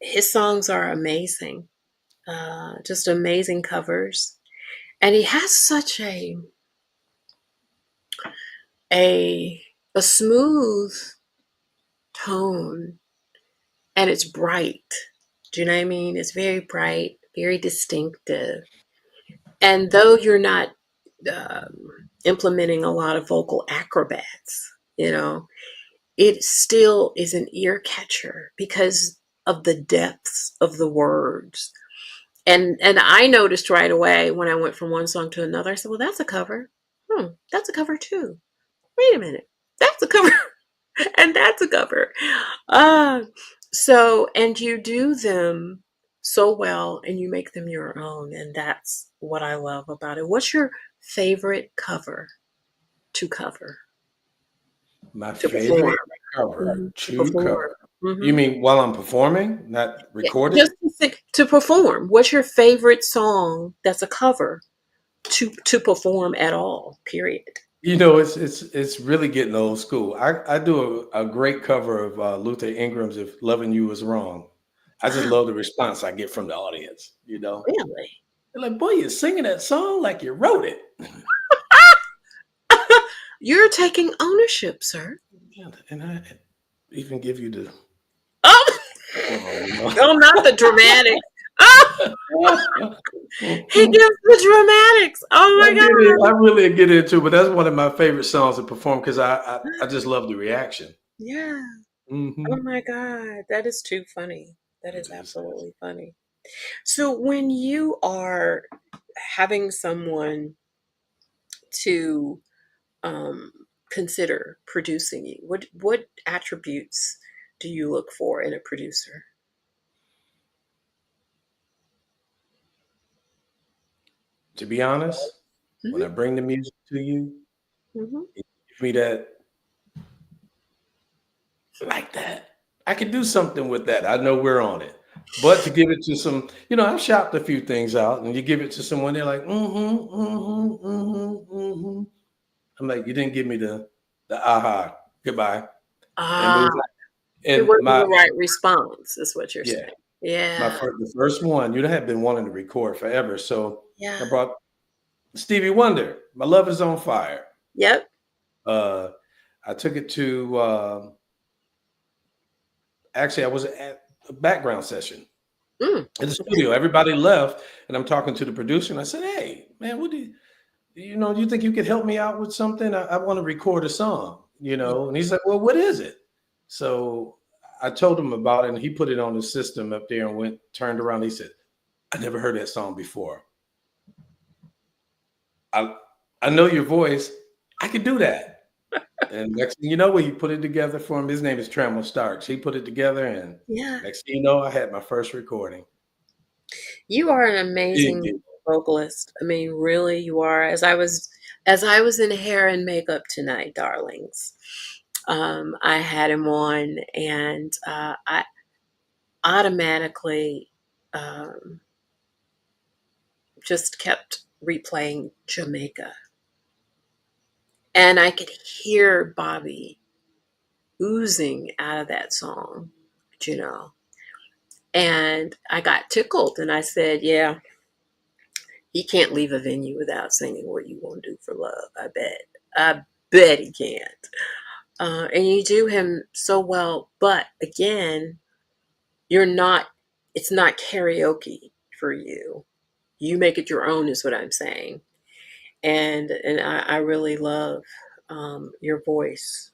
his songs are amazing. Just amazing covers, and he has such a a smooth tone, and it's bright. Do you know what I mean? It's very bright, very distinctive. And though you're not implementing a lot of vocal acrobats, you know, it still is an ear catcher because of the depths of the words. And I noticed right away when I went from one song to another, I said, well, that's a cover. That's a cover too. Wait a minute. That's a cover. And that's a cover. Uh, and you do them so well and you make them your own. And that's what I love about it. What's your favorite cover to cover, My to perform? favorite cover To to perform. cover. You Hmm. mean while I'm performing, not Yeah, recorded? just to, to perform. What's your favorite song that's a cover to perform at all? Period. You know, it's really getting old school. I do a great cover of Luther Ingram's "If Loving You Is Wrong." I just Ah, love the response I get from the audience. You know, really? they're like, "Boy, you're singing that song like you wrote it." You're taking ownership, sir. Yeah, and I even give you the Oh, song, you know. oh, not the dramatics. Oh, he gives the dramatics. Oh I my get it. God. I really get into, but that's one of my favorite songs to perform because I just love the reaction. Yeah. Oh Hmm. my God. That is too funny. That It is is. absolutely funny. So when you are having someone to um, consider producing you, what attributes do you look for in a producer? To be honest, when I Hmm. bring the music to you, Hmm. you give me that like that. I can do something with that. I know we're on it. But to give it to some, I've shopped a few things out, and you give it to someone, they're like, I'm like, you didn't give me the aha, goodbye. And Ah, move on. it And wasn't the right response, is what you're yeah, saying. Yeah. the first one, have been wanting to record forever. So Yeah. I brought Stevie Wonder, My Love Is on Fire. Yep. Uh, I took it to, actually, I was at a background session Mm. in the Okay. studio. Everybody left, and I'm talking to the producer, and I said, "Hey, man, do you think you could help me out with something? I want to record a song, Yeah. And he's like, "Well, what is it?" So I told him about it, and he put it on the system up there and turned around. He said, "I never heard that song before. I I know your voice. I could do that." And next thing you know, when he put it together for him, his name is Trammell Starks. He put it together, and Yeah. next thing you know, I had my first recording. You are an Big amazing deal. vocalist. I mean, really, you are. As I was in hair and makeup tonight, darlings, I had him on, and I automatically um, just kept replaying Jamaica, and I could hear Bobby oozing out of that song, you know. And I got tickled, and I said, "Yeah, he can't leave a venue without singing What You Won't Do for Love. I bet he can't." And you do him so well, but again, you're not it's not karaoke for you. You make it your own, is what I'm saying. And I really love your voice.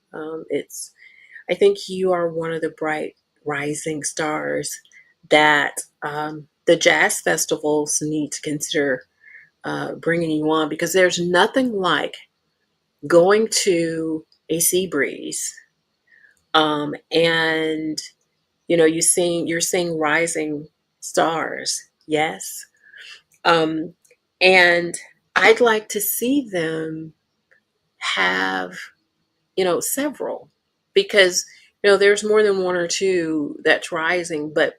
It's I think you are one of the bright rising stars that the jazz festivals need to consider bringing you on, because there's nothing like going to a sea breeze, and you're seeing rising stars, yes, um, and I'd like to see them have several, because there's more than one or two that's rising. But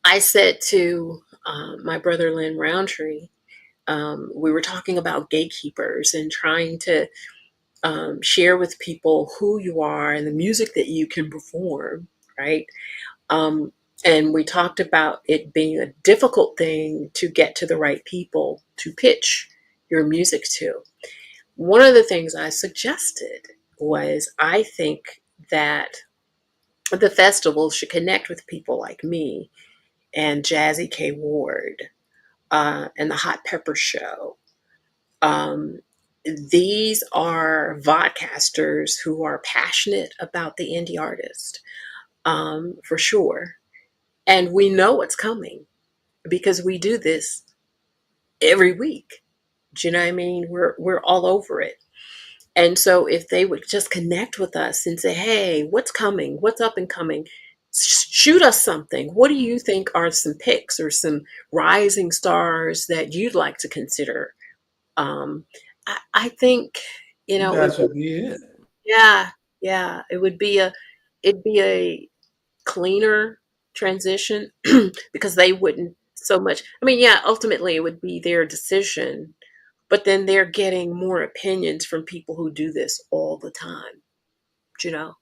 I said to my brother Lynn Roundtree, we were talking about gatekeepers and trying to share with people who you are and the music that you can perform, right? Um, and we talked about it being a difficult thing to get to the right people to pitch your music to. One of the things I suggested was, I think that the festival should connect with people like me and Jazzy K. Ward, and the Hot Pepper Show. Um, these are vodcasters who are passionate about the indie artist, for sure. And we know what's coming because we do this every week. Do you know what I mean? We're all over it. And so if they would just connect with us and say, hey, what's coming? What's up and coming? Shoot us something. What do you think are some picks or some rising stars that you'd like to consider? Um, I think, You it guys would, would be it. yeah, yeah, it'd be a cleaner transition because they wouldn't so much. I mean, yeah, ultimately it would be their decision, but then they're getting more opinions from people who do this all the time, you know?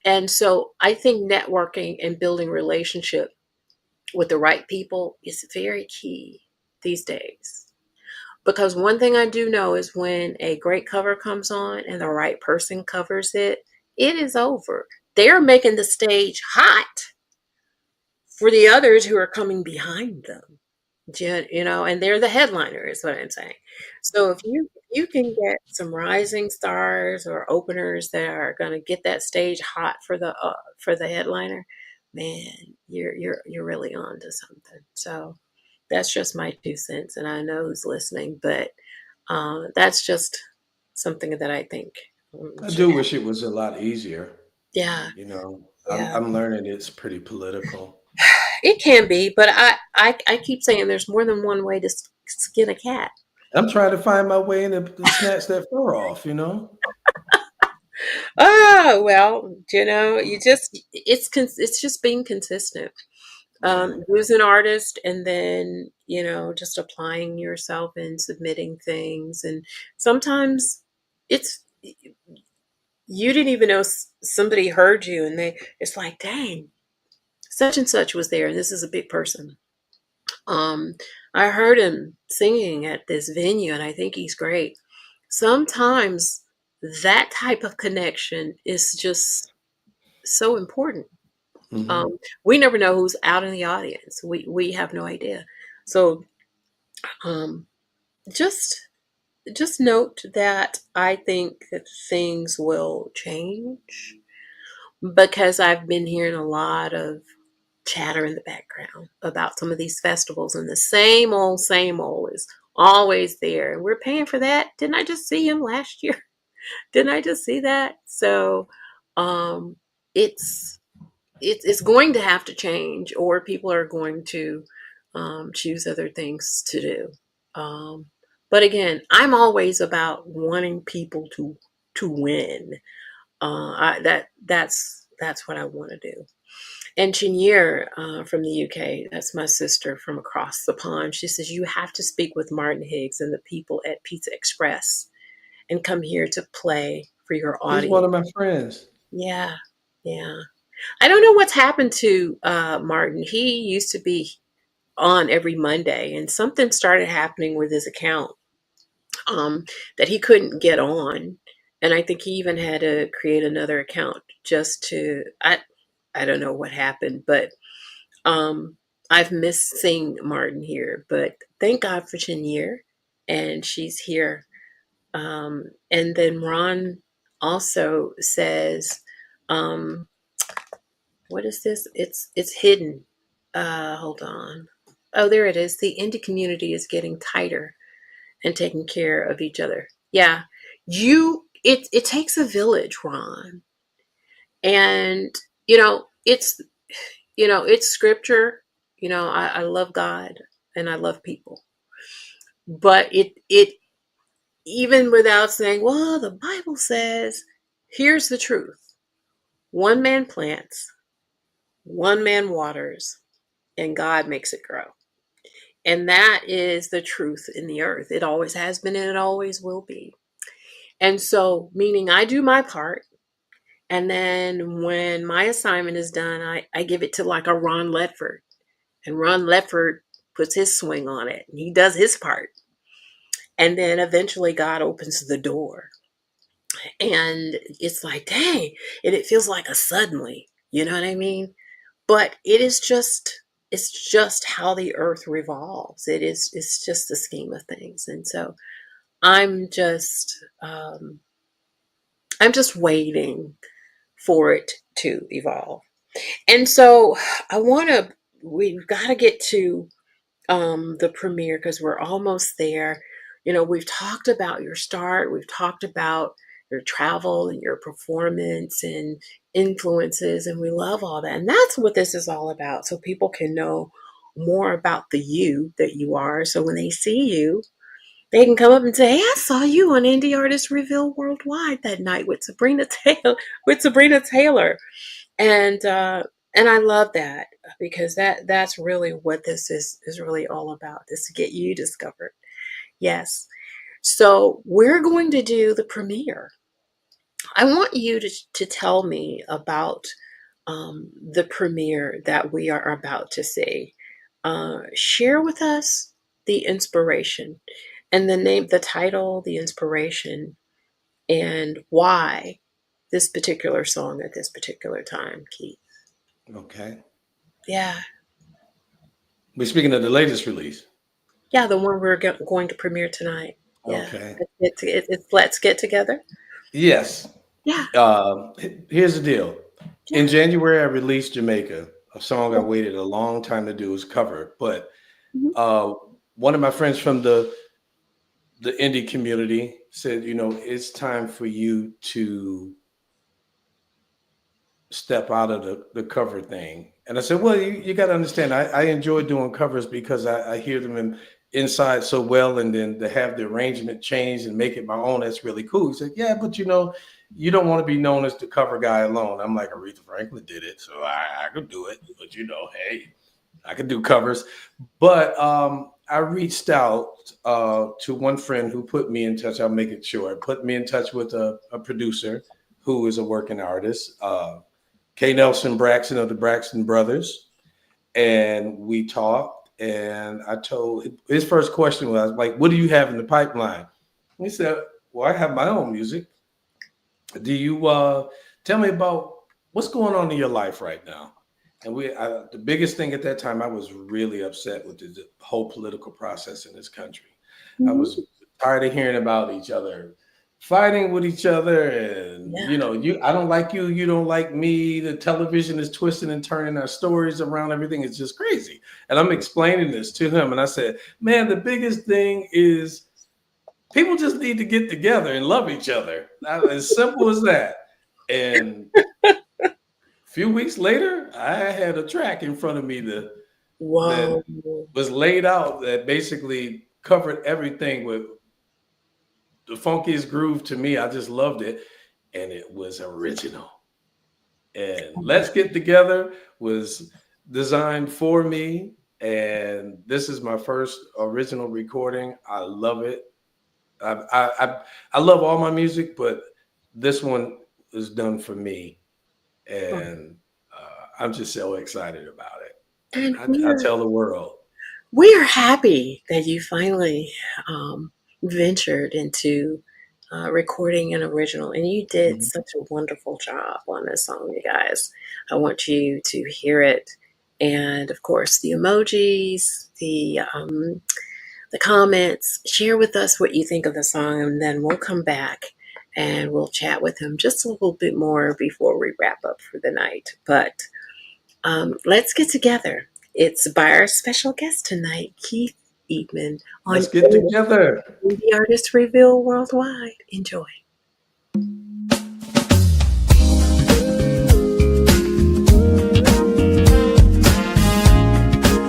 And so I think networking and building relationship with the right people is very key these days. Because one thing I do know is when a great cover comes on and the right person covers it, it is over. They're making the stage hot for the others who are coming behind them. And they're the headliner, is what I'm saying. So if you can get some rising stars or openers that are going to get that stage hot for the headliner, man, you're really on to something. So that's just my 2 cents, and I know who's listening, but that's just something that I think I should do happen. wish it was a lot easier. Yeah, You know, yeah. I'm learning it's pretty political. It can be, but I keep saying there's more than one way to skin a cat. I'm trying to find my way in to snatch that fur off, you know? Oh, well, it's just being consistent. Yeah. Use an artist, and then, just applying yourself and submitting things. And sometimes it's, you didn't even know somebody heard you, and it's like, dang, such and such was there, and this is a big person. Um, I heard him singing at this venue, and I think he's great. Sometimes that type of connection is just so important. Hmm. Um, we never know who's out in the audience. We have no idea. So um, just just note that I think that things will change, because I've been hearing a lot of chatter in the background about some of these festivals, and the same old is always there. And we're paying for that. Didn't I just see him last year? Didn't I just see that? So um, it's it's going to have to change, or people are going to choose other things to do. Um, but again, I'm always about wanting people to win. That's what I want to do. And Chenier, from the UK, that's my sister from across the pond. She says, you have to speak with Martin Higgs and the people at Pizza Express and come here to play for your He's one audience. of my friends. Yeah, yeah. I don't know what's happened to Martin. He used to be on every Monday, and something started happening with his account, that he couldn't get on. And I think he even had to create another account just to, I don't know what happened, but Um, I've missed seeing Martin here, but thank God for Chenier, and she's here. And then Ron also says, um, "What is this? It's hidden. Hold on. Oh, there it is. The indie community is getting tighter and taking care of each other. Yeah, it takes a village, Ron, and it's it's scripture. I love God and I love people, but it even without saying, well, the Bible says, here's the truth: one man plants, one man waters, and God makes it grow. And that is the truth in the earth. It always has been and it always will be. And so, meaning I do my part. And then when my assignment is done, I give it to like a Ron Ledford. And Ron Ledford puts his swing on it and he does his part. And then eventually God opens the door. And it's like, dang, and it feels like a suddenly, you know what I mean? But it's just how the earth revolves. It's just the scheme of things. And so I'm just um I'm just waiting for it to evolve. And so we've got to get to the premiere because we're almost there. We've talked about your start, we've talked about your travel and your performance and influences, and we love all that. And that's what this is all about. So people can know more about the you that you are. So when they see you, they can come up and say, "Hey, I saw you on Indie Artist Reveal Worldwide that night with Sabrina Taylor." And I love that because that's really what this is really all about, is to get you discovered. Yes. So we're going to do the premiere. I want you to tell me about the premiere that we are about to see. Share with us the inspiration and the title, the inspiration, and why this particular song at this particular time, Keith. Okay. Yeah. We're speaking of the latest release. Yeah, the one we're going to premiere tonight. Yeah. Okay. It's Let's Get Together. Yes. Yeah. Here's the deal. Yeah. In January, I released Jamaica, a song I Yeah. waited a long time to do was cover. But Mhm. uh, one of my friends from the indie community said, it's time for you to step out of the cover thing. And I said, well, you got to understand, I enjoy doing covers because I hear them inside so well. And then to have the arrangement change and make it my own, that's really cool. He said, yeah, but you don't want to be known as the cover guy alone. I'm like, Aretha Franklin did it, so I could do it. But hey, I could do covers. But I reached out to one friend who put me in touch. I'll make it short. Put me in touch with a producer who is a working artist. K. Nelson Braxton of the Braxton Brothers, and we talked. And I told his first question was like, "What do you have in the pipeline?" He said, "Well, I have my own music. Do you tell me about what's going on in your life right now?" And the biggest thing at that time, I was really upset with the whole political process in this country. I Mhm. was tired of hearing about each other fighting with each other, and Yeah. I don't like you, you don't like me. The television is twisting and turning our stories around. Everything is just crazy. And I'm explaining this to him, and I said, "Man, the biggest thing is people just need to get together and love each other. As simple as that." And a few weeks later, I had a track in front of me that Whoa. was laid out that basically covered everything with the funkiest groove to me. I just loved it. And it was original. And Let's Get Together was designed for me. And this is my first original recording. I love it. I love all my music, but this one is done for me, and I'm just so excited about it. And And I tell the world. we are happy that you finally ventured into recording an original, and you did Mhm. such a wonderful job on this song, you guys. I want you to hear it and of course the emojis, the comments. Share with us what you think of the song, and then we'll come back and we'll chat with him just a little bit more before we wrap up for the night. But let's get together. It's by our special guest tonight, Keith Eatmon, on Let's get together. Indie Artist Reveal Worldwide. Enjoy.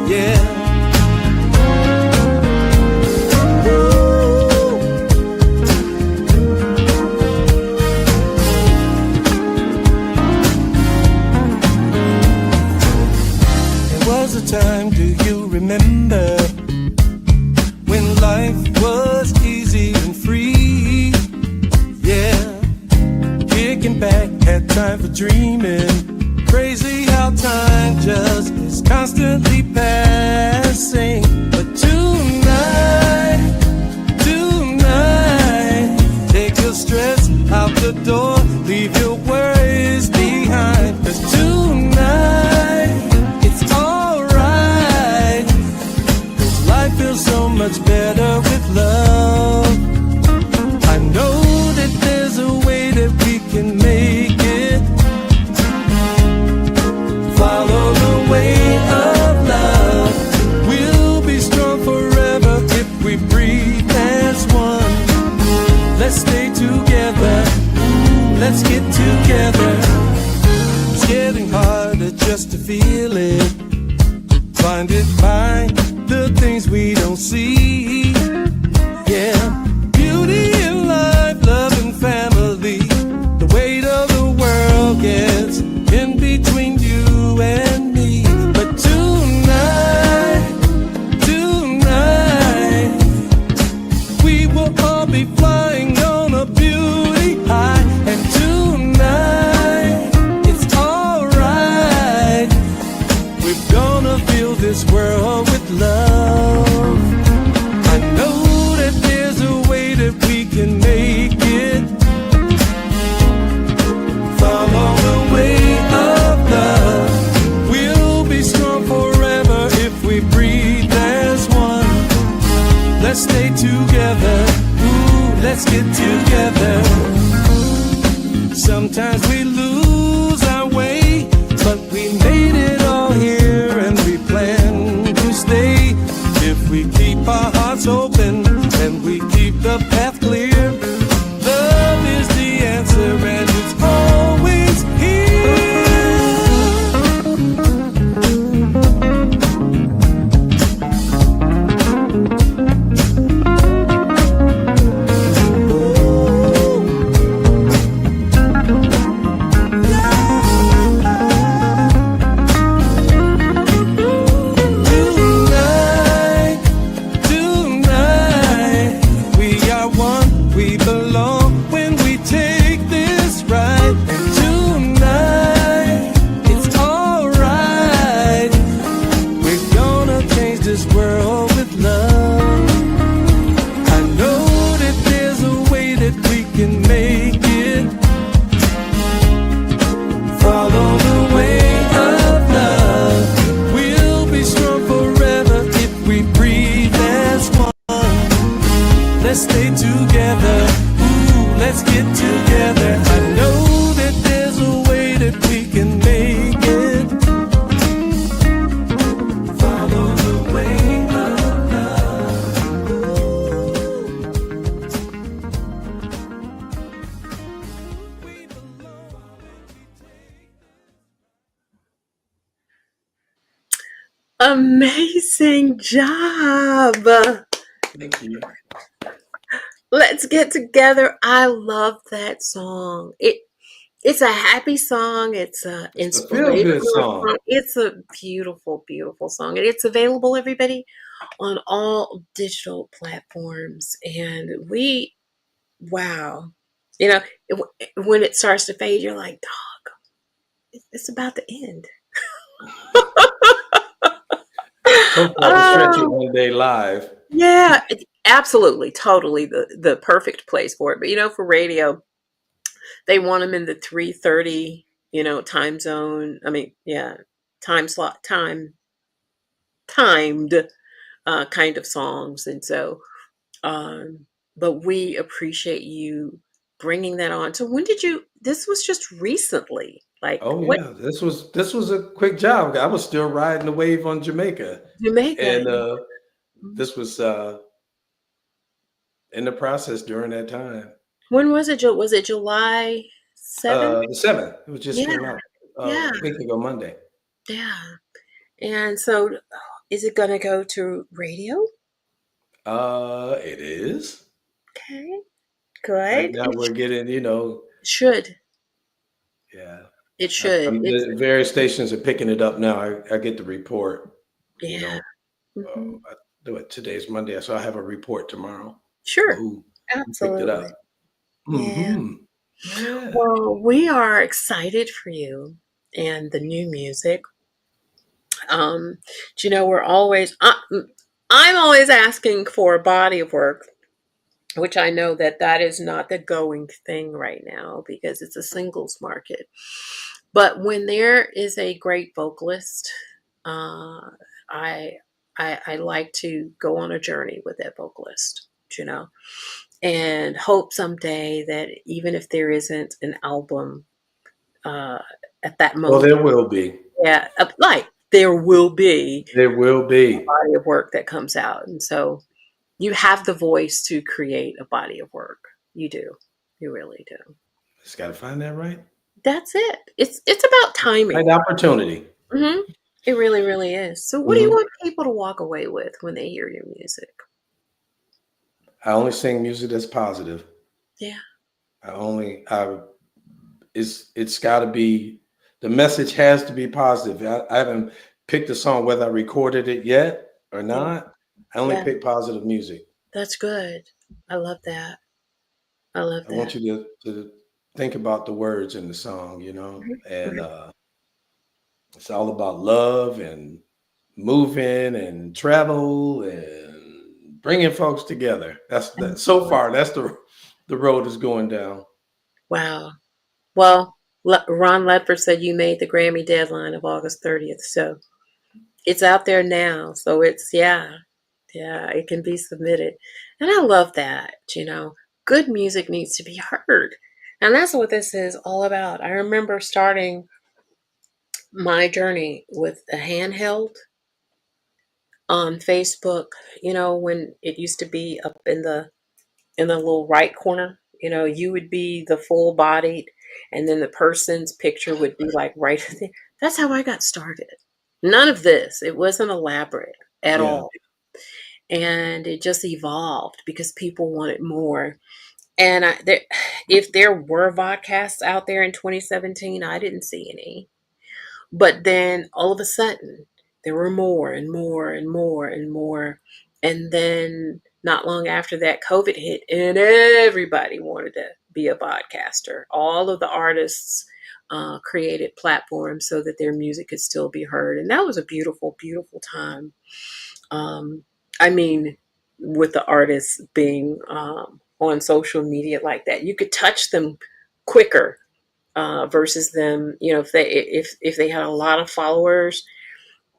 Yeah. There was a time, do you remember, when life was easy and free? Yeah. Kicking back, had time for dreaming. Crazy how time just is constantly passing. But tonight, take your stress out the door, leave your worries behind. 'Cause tonight, it's alright. 'Cause life feels so much better with love. I know that there's a way that we can make it. Follow the way of love. We'll be strong forever if we breathe as one. Let's stay together. Let's get together. It's getting harder just to feel it. Find it by the things we don't see. Yeah. Beauty in life, love and family. The weight of the world gets in between you and me. But tonight, we will all be flying on a beauty high. And tonight, it's alright. We're gonna fill this world with love. I know that there's a way that we can make it. Follow the way of love. We'll be strong forever if we breathe as one. Let's stay together. Ooh, let's get together. Sometimes we lose our way, but we made it all here and we plan to stay. If we keep our hearts open and we keep the path clear, love is the answer and it's always Tonight, we are one, we belong when we take this ride. And tonight, it's alright. We're gonna change this world with love. I know that there's a way that we can make it. Follow the way of love. We'll be strong forever if we breathe as one. Let's stay together. Ooh, let's get together. I know that there's a way that we can make it. Follow the way of love. We belong. Amazing job. Thank you. Let's get together. I love that song. It's a happy song. It's a It's a feel good inspirational song. song. It's a beautiful, beautiful song, and it's available, everybody, on all digital platforms. And wow, you know, when it starts to fade, you're like, dog, it's about to end. Hopefully I can stretch it Oh, one day live. yeah, absolutely, totally the perfect place for it. But for radio, they want them in the 3:30, time zone. I mean, yeah. time slot, timed kind of songs. And so, um, but we appreciate you bringing that on. So when did you, this was just recently, like Oh what, yeah, this was a quick job. I was still riding the wave on Jamaica, Jamaica? and Mhm. this was in the process during that time. When was it? Was it July 7th? The seventh, it just Yeah, came out yeah, a week ago Monday. yeah. And so is it going to go to radio? It is. Okay, Right good. now we're getting, Should. yeah. It should. It's, The various stations are picking it up now. I get the report. You yeah. know, Hmm. I do it. Today's Monday, so I have a report tomorrow. Sure. Who picked it Absolutely. up? Yeah. Hmm. Yeah. Well, we are excited for you and the new music. Um, do you know, I'm always asking for a body of work, which I know that that is not the going thing right now because it's a singles market. But when there is a great vocalist, uh, I, I like to go on a journey with that vocalist, you know, and hope someday that even if there isn't an album uh, at that Well, moment, there will be. yeah, like there will be There will a be. body of work that comes out. And so you have the voice to create a body of work. You do. You really do. Just got to find that That's it. It's about right timing. opportunity. Hmm. It really, really is. So what do you Hmm. want people to walk away with when they hear your music? I only sing music that's positive. Yeah. I it's got to be, the message has to be positive. I haven't picked a song whether I recorded it yet or Yeah. not. I only Yeah. pick positive music. That's good. I love that. I love I want that. you to think about the words in the song, Mhm. and Mhm. it's all about love and moving and travel and bringing folks together. That's that. So far, that's the road is going down. Wow. Well, Ron Ledford said you made the Grammy deadline of August 30th. So it's out there now. So it's, yeah, yeah, it can be submitted. And I love that, you know. Good music needs to be heard. And that's what this is all about. I remember starting my journey with a handheld on Facebook, you know, when it used to be up in the little right corner, you know, you would be the full bodied and then the person's picture would be like right there. That's how I got started. None of this. It wasn't elaborate at Yeah, all. And it just evolved because people wanted more. And if there were vodcasts out there in 2017, I didn't see any. But then all of a sudden, there were more and more and more and more. And then not long after that, COVID hit, and everybody wanted to be a podcaster. All of the artists created platforms so that their music could still be heard. And that was a beautiful, beautiful time. Um, I mean, with the artists being on social media like that, you could touch them quicker versus them. You know, if they had a lot of followers,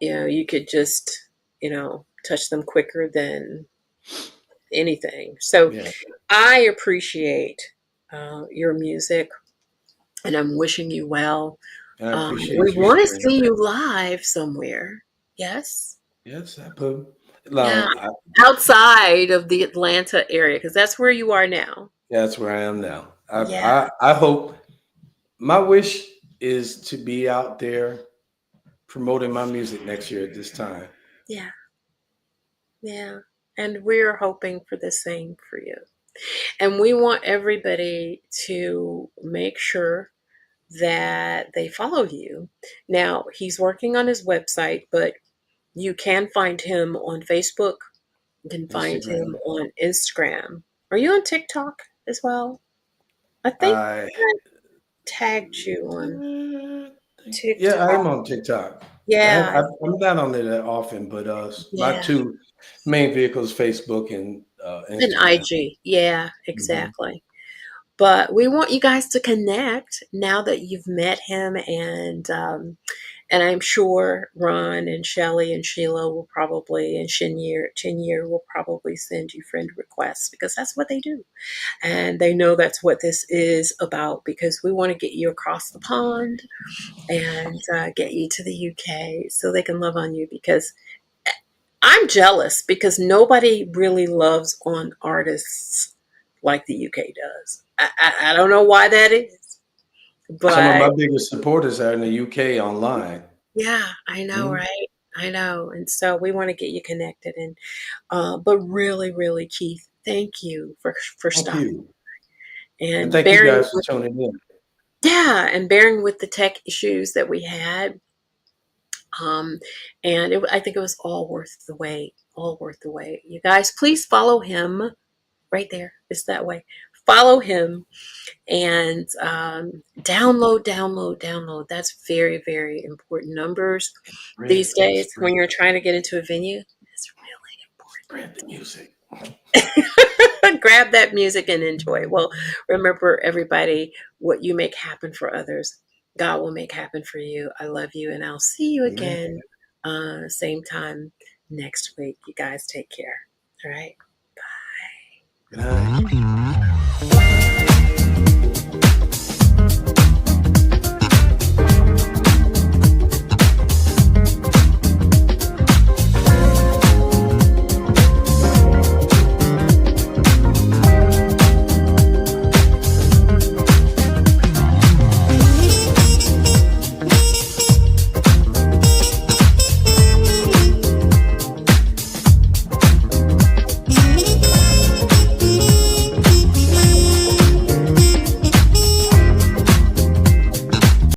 you know, you could just touch them quicker than anything. So yeah. I appreciate your music, and I'm wishing you well. And I We appreciate you, want to Sabrina. see you live somewhere. Yes. Yes, I put. Yeah. I, Outside of the Atlanta area, because that's where you are now. that's where I am now. Yeah. I hope, my wish is to be out there promoting my music next year at this time. Yeah. Yeah. And we're hoping for the same for you. And we want everybody to make sure that they follow you. Now, he's working on his website, but you can find him on Facebook. You can find him Instagram. on Instagram. Are you on TikTok as well? I think I I tagged you on Yeah, I am TikTok. on TikTok. Yeah, I'm not on there that often, but my yeah. two main vehicles, Facebook and And Instagram. IG. Yeah, Mhm. exactly. But we want you guys to connect now that you've met him, and And I'm sure Ron and Shelly and Sheila will probably, and Chinyear will probably send you friend requests because that's what they do. And they know that's what this is about because we want to get you across the pond and get you to the UK so they can love on you because I'm jealous because nobody really loves on artists like the UK does. I don't know why that is, Some of but my biggest supporters are in the UK online. yeah, I know, Mhm. right? I know. And so we want to get you connected. And but really, really, Keith, thank you for Thank stopping you. And and thank you bearing guys for with, tuning in. yeah, and bearing with the tech issues that we had. Um, and I think it was all worth the wait. All worth the wait. You guys, please follow him right there. It's that way. Follow him and download. That's very, very important. Numbers these days when you're trying to get into a venue, it's Spread the music. really grab that music and enjoy. Well, remember, everybody, what you make happen for others, God will make happen for you. I love you, and I'll see you Amen. again, same time next week. You guys take care. All right. Good night.